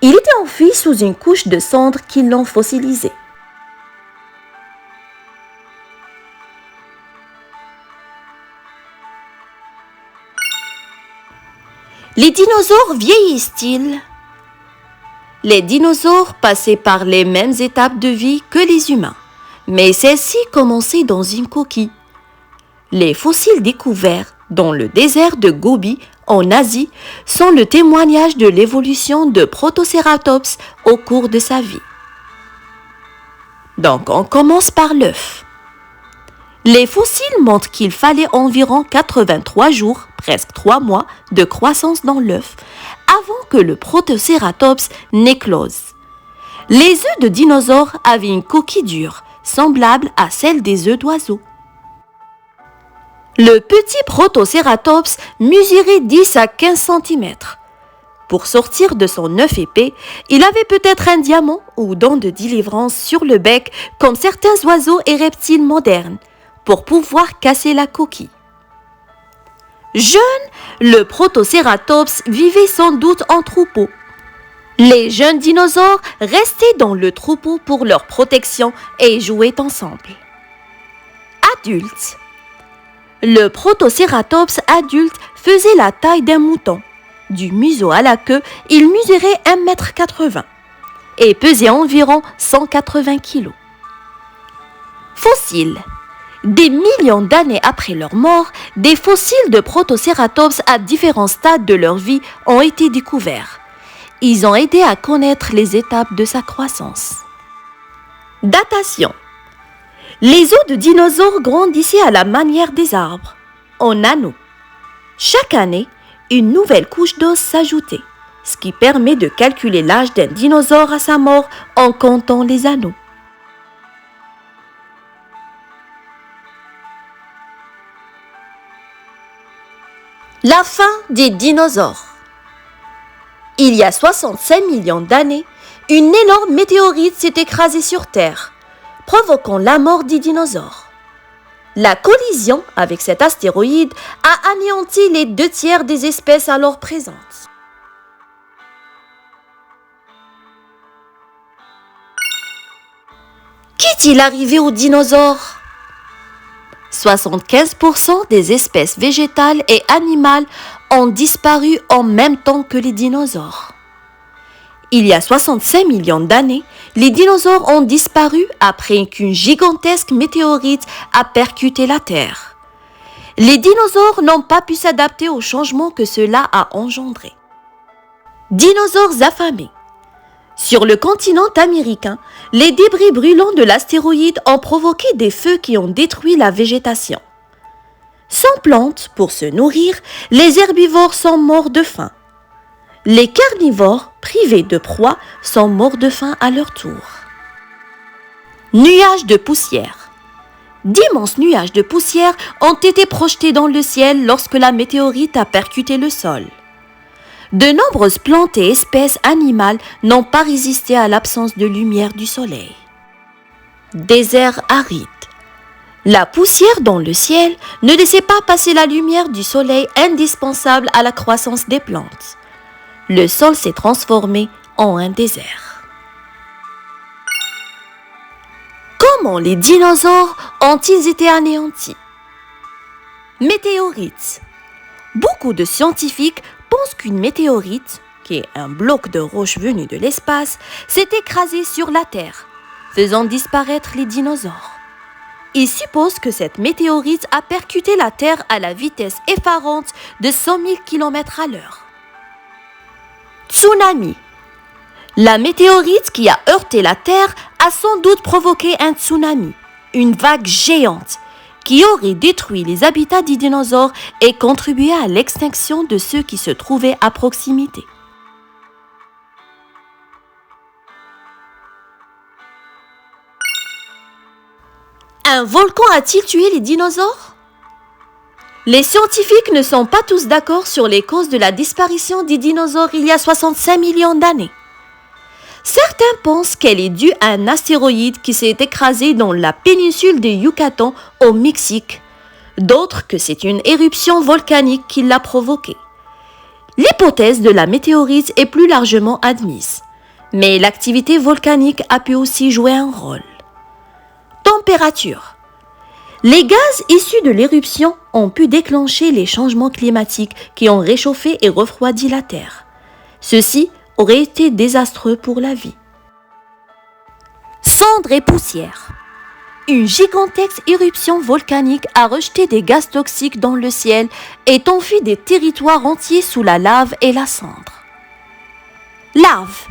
Il était enfui sous une couche de cendres qui l'ont fossilisé. Les dinosaures vieillissent-ils? Les dinosaures passaient par les mêmes étapes de vie que les humains, mais celles-ci commençaient dans une coquille. Les fossiles découverts dans le désert de Gobi, en Asie, sont le témoignage de l'évolution de Protoceratops au cours de sa vie. Donc, on commence par l'œuf. Les fossiles montrent qu'il fallait environ 83 jours, presque 3 mois, de croissance dans l'œuf avant que le Protocératops n'éclose. Les œufs de dinosaures avaient une coquille dure, semblable à celle des œufs d'oiseaux. Le petit Protocératops mesurait 10 à 15 cm. Pour sortir de son œuf épais, il avait peut-être un diamant ou don de délivrance sur le bec comme certains oiseaux et reptiles modernes, pour pouvoir casser la coquille. Jeune, le Protocératops vivait sans doute en troupeau. Les jeunes dinosaures restaient dans le troupeau pour leur protection et jouaient ensemble. Adulte. Le Protocératops adulte faisait la taille d'un mouton. Du museau à la queue, il mesurait 1,80 m et pesait environ 180 kg. Fossiles. Des millions d'années après leur mort, des fossiles de Protocératops à différents stades de leur vie ont été découverts. Ils ont aidé à connaître les étapes de sa croissance. Datation. Les os de dinosaures grandissaient à la manière des arbres, en anneaux. Chaque année, une nouvelle couche d'os s'ajoutait, ce qui permet de calculer l'âge d'un dinosaure à sa mort en comptant les anneaux. La fin des dinosaures. Il y a 65 millions d'années, une énorme météorite s'est écrasée sur Terre, provoquant la mort des dinosaures. La collision avec cet astéroïde a anéanti les 2/3 des espèces alors présentes. Qu'est-il arrivé aux dinosaures? 75% des espèces végétales et animales ont disparu en même temps que les dinosaures. Il y a 65 millions d'années, les dinosaures ont disparu après qu'une gigantesque météorite a percuté la Terre. Les dinosaures n'ont pas pu s'adapter aux changements que cela a engendrés. Dinosaures affamés. Sur le continent américain, les débris brûlants de l'astéroïde ont provoqué des feux qui ont détruit la végétation. Sans plantes pour se nourrir, les herbivores sont morts de faim. Les carnivores, privés de proie, sont morts de faim à leur tour. Nuages de poussière. D'immenses nuages de poussière ont été projetés dans le ciel lorsque la météorite a percuté le sol. De nombreuses plantes et espèces animales n'ont pas résisté à l'absence de lumière du soleil. Désert aride. La poussière dans le ciel ne laissait pas passer la lumière du soleil indispensable à la croissance des plantes. Le sol s'est transformé en un désert. Comment les dinosaures ont-ils été anéantis? Météorites. Beaucoup de scientifiques pensent qu'une météorite, qui est un bloc de roche venu de l'espace, s'est écrasé sur la Terre, faisant disparaître les dinosaures. Ils supposent que cette météorite a percuté la Terre à la vitesse effarante de 100 000 km/h. Tsunami. La météorite qui a heurté la Terre a sans doute provoqué un tsunami, une vague géante, qui aurait détruit les habitats des dinosaures et contribué à l'extinction de ceux qui se trouvaient à proximité. Un volcan a-t-il tué les dinosaures? Les scientifiques ne sont pas tous d'accord sur les causes de la disparition des dinosaures il y a 65 millions d'années. Certains pensent qu'elle est due à un astéroïde qui s'est écrasé dans la péninsule du Yucatan au Mexique. D'autres que c'est une éruption volcanique qui l'a provoquée. L'hypothèse de la météorite est plus largement admise, mais l'activité volcanique a pu aussi jouer un rôle. Température. Les gaz issus de l'éruption ont pu déclencher les changements climatiques qui ont réchauffé et refroidi la Terre. Ceci aurait été désastreux pour la vie. Cendres et poussière. Une gigantesque éruption volcanique a rejeté des gaz toxiques dans le ciel et enfui des territoires entiers sous la lave et la cendre. Lave.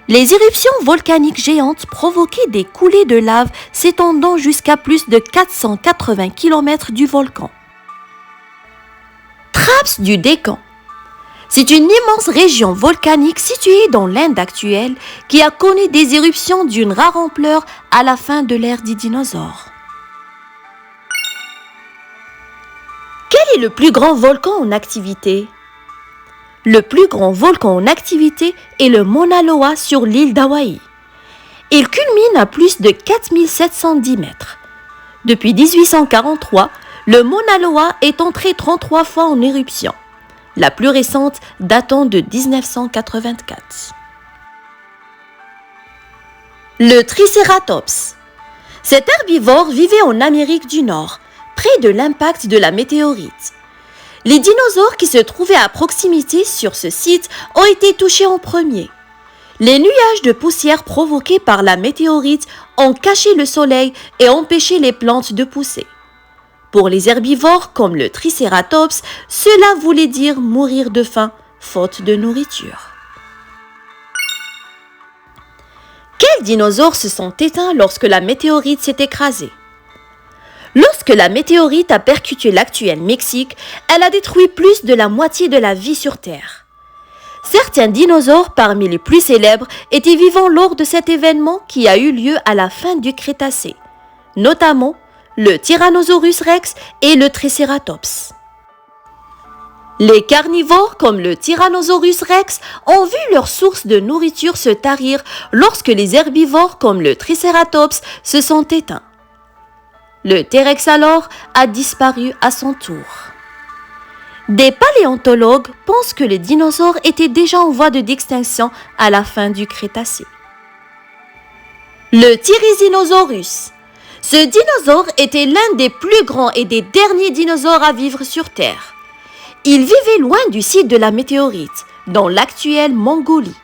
Les éruptions volcaniques géantes provoquaient des coulées de lave s'étendant jusqu'à plus de 480 km du volcan. Traps du Deccan. C'est une immense région volcanique située dans l'Inde actuelle qui a connu des éruptions d'une rare ampleur à la fin de l'ère des dinosaures. Quel est le plus grand volcan en activité? Le plus grand volcan en activité est le Mauna Loa sur l'île d'Hawaï. Il culmine à plus de 4710 mètres. Depuis 1843, le Mauna Loa est entré 33 fois en éruption, la plus récente datant de 1984. Le Triceratops. Cet herbivore vivait en Amérique du Nord, près de l'impact de la météorite. Les dinosaures qui se trouvaient à proximité sur ce site ont été touchés en premier. Les nuages de poussière provoqués par la météorite ont caché le soleil et empêché les plantes de pousser. Pour les herbivores comme le Triceratops, cela voulait dire mourir de faim, faute de nourriture. Quels dinosaures se sont éteints lorsque la météorite s'est écrasée? Lorsque la météorite a percuté l'actuel Mexique, elle a détruit plus de la moitié de la vie sur Terre. Certains dinosaures parmi les plus célèbres étaient vivants lors de cet événement qui a eu lieu à la fin du Crétacé, notamment le Tyrannosaurus rex et le Triceratops. Les carnivores comme le Tyrannosaurus rex ont vu leur source de nourriture se tarir lorsque les herbivores comme le Triceratops se sont éteints. Le T-Rex alors a disparu à son tour. Des paléontologues pensent que les dinosaures étaient déjà en voie d'extinction à la fin du Crétacé. Le Tyrannosaurus. Ce dinosaure était l'un des plus grands et des derniers dinosaures à vivre sur Terre. Il vivait loin du site de la météorite, dans l'actuelle Mongolie.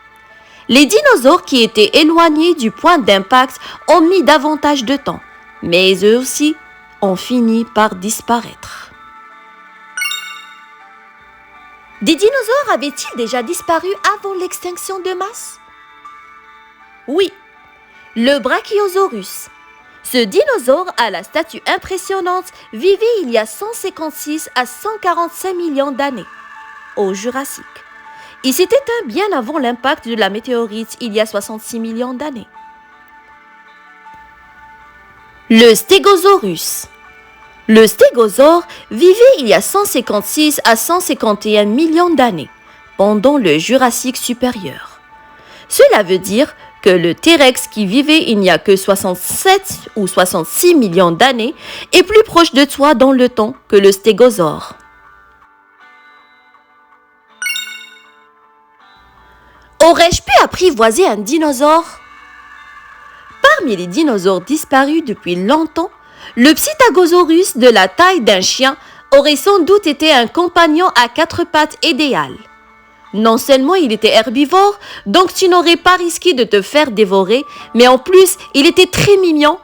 Les dinosaures qui étaient éloignés du point d'impact ont mis davantage de temps, mais eux aussi ont fini par disparaître. Des dinosaures avaient-ils déjà disparu avant l'extinction de masse? Oui, le Brachiosaurus. Ce dinosaure à la statue impressionnante vivait il y a 156 à 145 millions d'années, au Jurassique. Il s'est éteint bien avant l'impact de la météorite il y a 66 millions d'années. Le Stégosaurus. Le stégosaure vivait il y a 156 à 151 millions d'années, pendant le Jurassique supérieur. Cela veut dire que le T-Rex qui vivait il n'y a que 67 ou 66 millions d'années est plus proche de toi dans le temps que le stégosaure. Aurais-je pu apprivoiser un dinosaure? Parmi les dinosaures disparus depuis longtemps, le Psittagosaurus de la taille d'un chien aurait sans doute été un compagnon à quatre pattes idéal. Non seulement il était herbivore, donc tu n'aurais pas risqué de te faire dévorer, mais en plus, il était très mignon.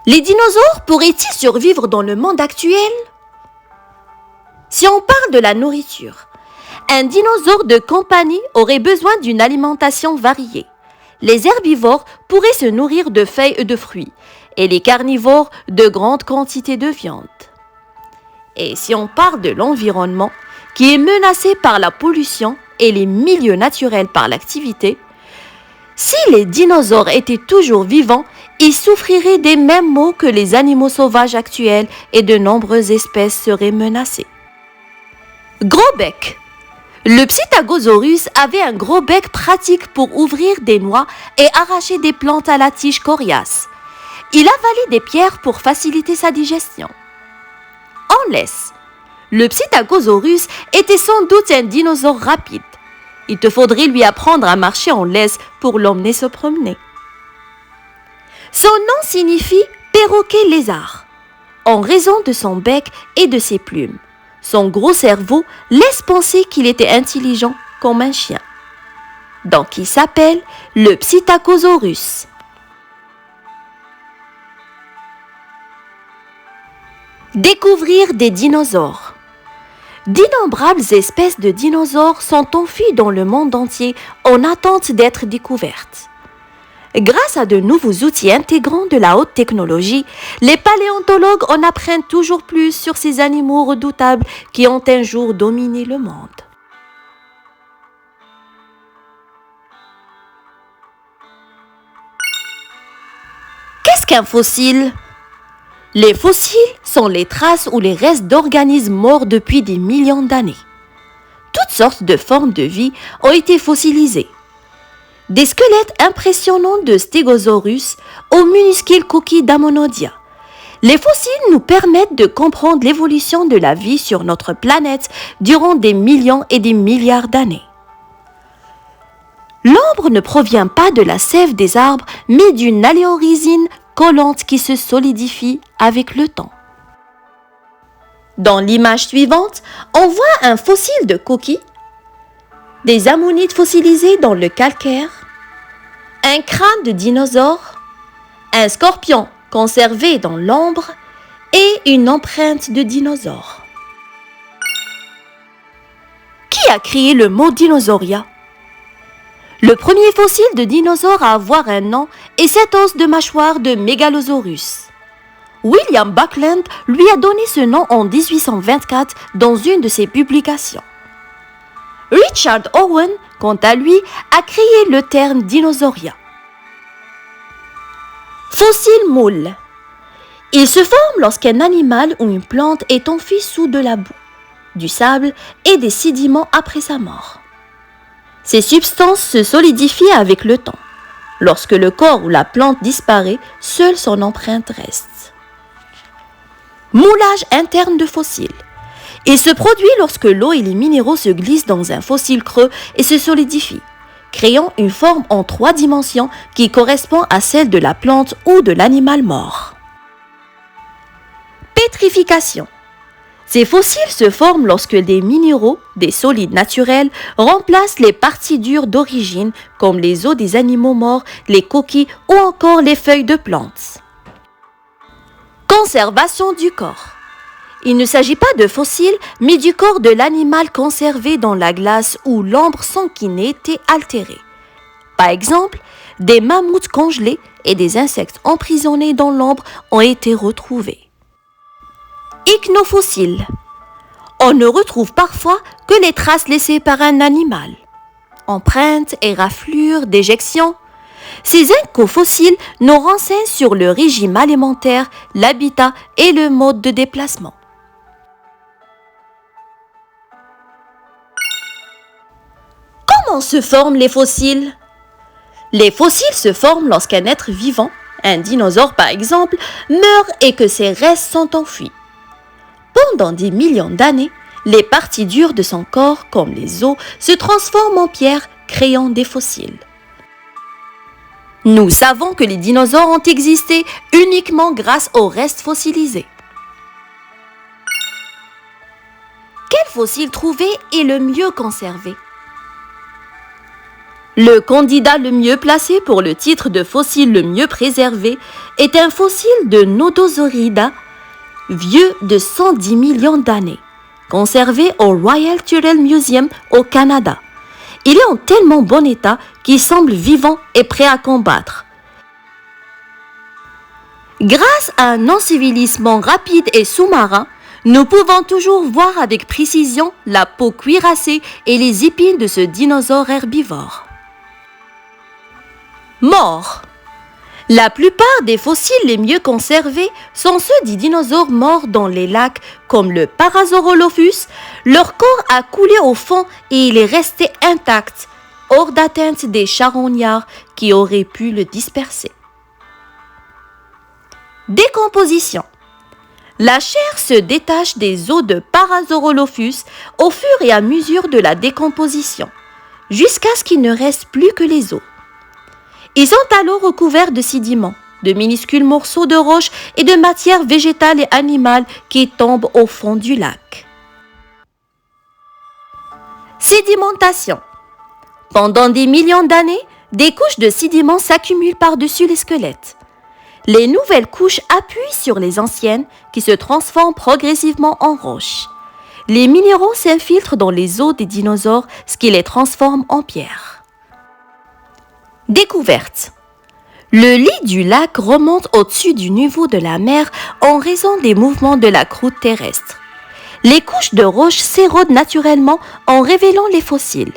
Les dinosaures pourraient-ils survivre dans le monde actuel? Si on parle de la nourriture, un dinosaure de compagnie aurait besoin d'une alimentation variée. Les herbivores pourraient se nourrir de feuilles et de fruits, et les carnivores de grandes quantités de viande. Et si on parle de l'environnement, qui est menacé par la pollution et les milieux naturels par l'activité, si les dinosaures étaient toujours vivants, ils souffriraient des mêmes maux que les animaux sauvages actuels et de nombreuses espèces seraient menacées. Gros bec. Le Psittagosaurus avait un gros bec pratique pour ouvrir des noix et arracher des plantes à la tige coriace. Il avalait des pierres pour faciliter sa digestion. En laisse. Le Psittagosaurus était sans doute un dinosaure rapide. Il te faudrait lui apprendre à marcher en laisse pour l'emmener se promener. Son nom signifie perroquet lézard, en raison de son bec et de ses plumes. Son gros cerveau laisse penser qu'il était intelligent comme un chien. Donc il s'appelle le Psittacosaurus. Découvrir des dinosaures. D'innombrables espèces de dinosaures sont enfuies dans le monde entier en attente d'être découvertes. Grâce à de nouveaux outils intégrant de la haute technologie, les paléontologues en apprennent toujours plus sur ces animaux redoutables qui ont un jour dominé le monde. Qu'est-ce qu'un fossile? Les fossiles sont les traces ou les restes d'organismes morts depuis des millions d'années. Toutes sortes de formes de vie ont été fossilisées. Des squelettes impressionnants de Stegosaurus aux minuscules coquilles d'Ammonodia. Les fossiles nous permettent de comprendre l'évolution de la vie sur notre planète durant des millions et des milliards d'années. L'ambre ne provient pas de la sève des arbres, mais d'une aléorésine collante qui se solidifie avec le temps. Dans l'image suivante, on voit un fossile de coquille, des ammonites fossilisés dans le calcaire, un crâne de dinosaure, un scorpion conservé dans l'ambre et une empreinte de dinosaure. Qui a créé le mot dinosauria? Le premier fossile de dinosaure à avoir un nom est cet os de mâchoire de Megalosaurus. William Buckland lui a donné ce nom en 1824 dans une de ses publications. Richard Owen, quant à lui, a créé le terme dinosauria. Fossile moule. Il se forme lorsqu'un animal ou une plante est enfoui sous de la boue, du sable et des sédiments après sa mort. Ces substances se solidifient avec le temps. Lorsque le corps ou la plante disparaît, seule son empreinte reste. Moulage interne de fossiles. Il se produit lorsque l'eau et les minéraux se glissent dans un fossile creux et se solidifient, créant une forme en 3 dimensions qui correspond à celle de la plante ou de l'animal mort. Pétrification. Ces fossiles se forment lorsque des minéraux, des solides naturels, remplacent les parties dures d'origine comme les os des animaux morts, les coquilles ou encore les feuilles de plantes. Conservation du corps. Il ne s'agit pas de fossiles, mais du corps de l'animal conservé dans la glace ou l'ambre sans qu'il n'ait été altéré. Par exemple, des mammouths congelés et des insectes emprisonnés dans l'ambre ont été retrouvés. Ichnofossiles. On ne retrouve parfois que les traces laissées par un animal. Empreintes et raflures d'éjection. Ces incofossiles nous renseignent sur le régime alimentaire, l'habitat et le mode de déplacement. Comment se forment les fossiles? Les fossiles se forment lorsqu'un être vivant, un dinosaure par exemple, meurt et que ses restes sont enfouis. Pendant des millions d'années, les parties dures de son corps, comme les os, se transforment en pierre, créant des fossiles. Nous savons que les dinosaures ont existé uniquement grâce aux restes fossilisés. Quel fossile trouvé est le mieux conservé? Le candidat le mieux placé pour le titre de fossile le mieux préservé est un fossile de Nodosaurida, vieux de 110 millions d'années, conservé au Royal Turtle Museum au Canada. Il est en tellement bon état qu'il semble vivant et prêt à combattre. Grâce à un ensevelissement rapide et sous-marin, nous pouvons toujours voir avec précision la peau cuirassée et les épines de ce dinosaure herbivore. Mort. La plupart des fossiles les mieux conservés sont ceux des dinosaures morts dans les lacs comme le Parasaurolophus. Leur corps a coulé au fond et il est resté intact, hors d'atteinte des charognards qui auraient pu le disperser. Décomposition. La chair se détache des os de Parasaurolophus au fur et à mesure de la décomposition, jusqu'à ce qu'il ne reste plus que les os. Ils sont alors recouverts de sédiments, de minuscules morceaux de roche et de matière végétale et animale qui tombent au fond du lac. Sédimentation. Pendant des millions d'années, des couches de sédiments s'accumulent par-dessus les squelettes. Les nouvelles couches appuient sur les anciennes qui se transforment progressivement en roches. Les minéraux s'infiltrent dans les os des dinosaures, ce qui les transforme en pierre. Découverte. Le lit du lac remonte au-dessus du niveau de la mer en raison des mouvements de la croûte terrestre. Les couches de roches s'érodent naturellement en révélant les fossiles.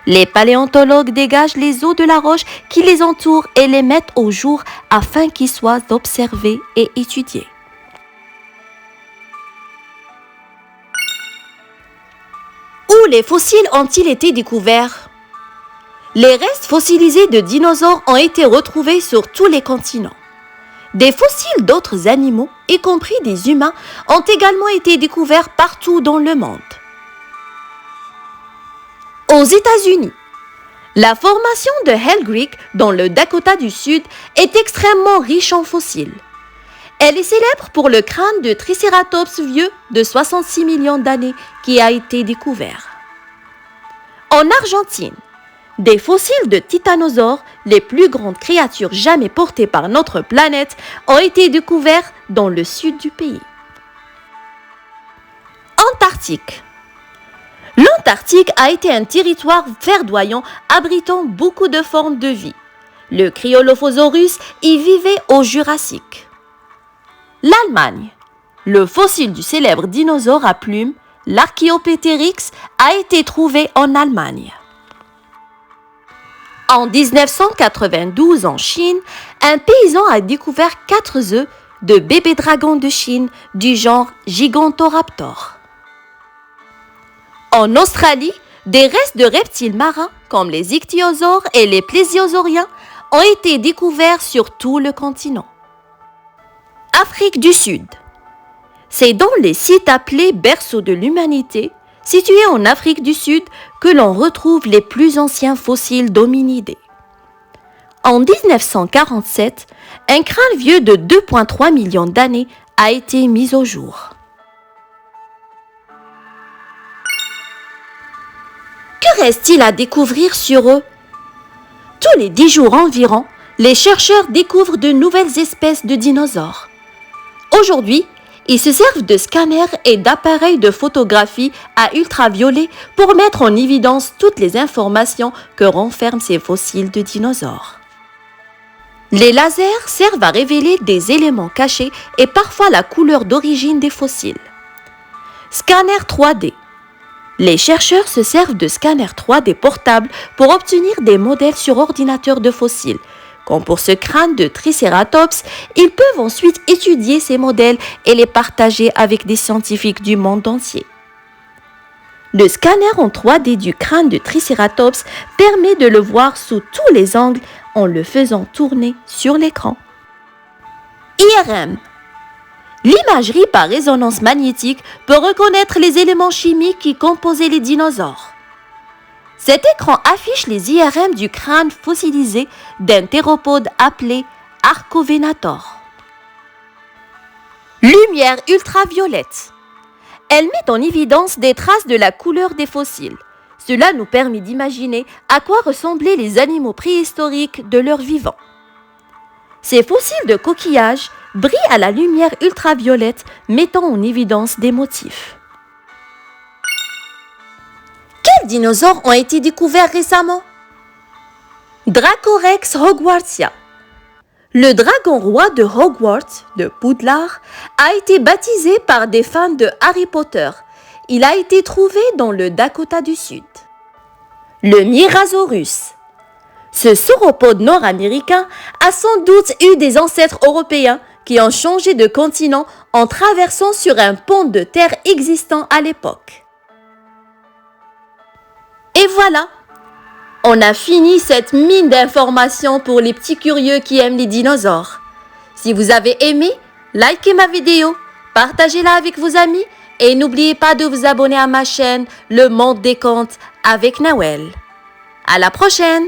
Les paléontologues dégagent les os de la roche qui les entourent et les mettent au jour afin qu'ils soient observés et étudiés. Où les fossiles ont-ils été découverts? Les restes fossilisés de dinosaures ont été retrouvés sur tous les continents. Des fossiles d'autres animaux, y compris des humains, ont également été découverts partout dans le monde. Aux États-Unis, la formation de Hell Creek, dans le Dakota du Sud, est extrêmement riche en fossiles. Elle est célèbre pour le crâne de Triceratops vieux de 66 millions d'années qui a été découvert. En Argentine, des fossiles de titanosaures, les plus grandes créatures jamais portées par notre planète, ont été découverts dans le sud du pays. Antarctique. L'Antarctique a été un territoire verdoyant abritant beaucoup de formes de vie. Le Cryolophosaurus y vivait au Jurassique. L'Allemagne. Le fossile du célèbre dinosaure à plumes, l'Archaeopteryx, a été trouvé en Allemagne. En 1992, en Chine, un paysan a découvert 4 œufs de bébés dragons de Chine du genre Gigantoraptor. En Australie, des restes de reptiles marins comme les ichthyosaures et les plésiosauriens ont été découverts sur tout le continent. Afrique du Sud. C'est dans les sites appelés berceaux de l'humanité, situés en Afrique du Sud, que l'on retrouve les plus anciens fossiles d'hominidés. En 1947, un crâne vieux de 2,3 millions d'années a été mis au jour. Que reste-t-il à découvrir sur eux? Tous les 10 jours environ, les chercheurs découvrent de nouvelles espèces de dinosaures. Aujourd'hui, ils se servent de scanners et d'appareils de photographie à ultraviolet pour mettre en évidence toutes les informations que renferment ces fossiles de dinosaures. Les lasers servent à révéler des éléments cachés et parfois la couleur d'origine des fossiles. Scanner 3D. Les chercheurs se servent de scanners 3D portables pour obtenir des modèles sur ordinateur de fossiles. Comme pour ce crâne de Triceratops, ils peuvent ensuite étudier ces modèles et les partager avec des scientifiques du monde entier. Le scanner en 3D du crâne de Triceratops permet de le voir sous tous les angles en le faisant tourner sur l'écran. IRM. L'imagerie par résonance magnétique peut reconnaître les éléments chimiques qui composaient les dinosaures. Cet écran affiche les IRM du crâne fossilisé d'un théropode appelé Archovenator. Lumière ultraviolette. Elle met en évidence des traces de la couleur des fossiles. Cela nous permet d'imaginer à quoi ressemblaient les animaux préhistoriques de leur vivant. Ces fossiles de coquillages brillent à la lumière ultraviolette, mettant en évidence des motifs. Quels dinosaures ont été découverts récemment? Dracorex hogwartsia. Le dragon roi de Hogwarts, de Poudlard, a été baptisé par des fans de Harry Potter. Il a été trouvé dans le Dakota du Sud. Le Mirasaurus. Ce sauropode nord-américain a sans doute eu des ancêtres européens qui ont changé de continent en traversant sur un pont de terre existant à l'époque. Et voilà, on a fini cette mine d'informations pour les petits curieux qui aiment les dinosaures. Si vous avez aimé, likez ma vidéo, partagez-la avec vos amis et n'oubliez pas de vous abonner à ma chaîne Le Monde des Contes avec Nawel. À la prochaine!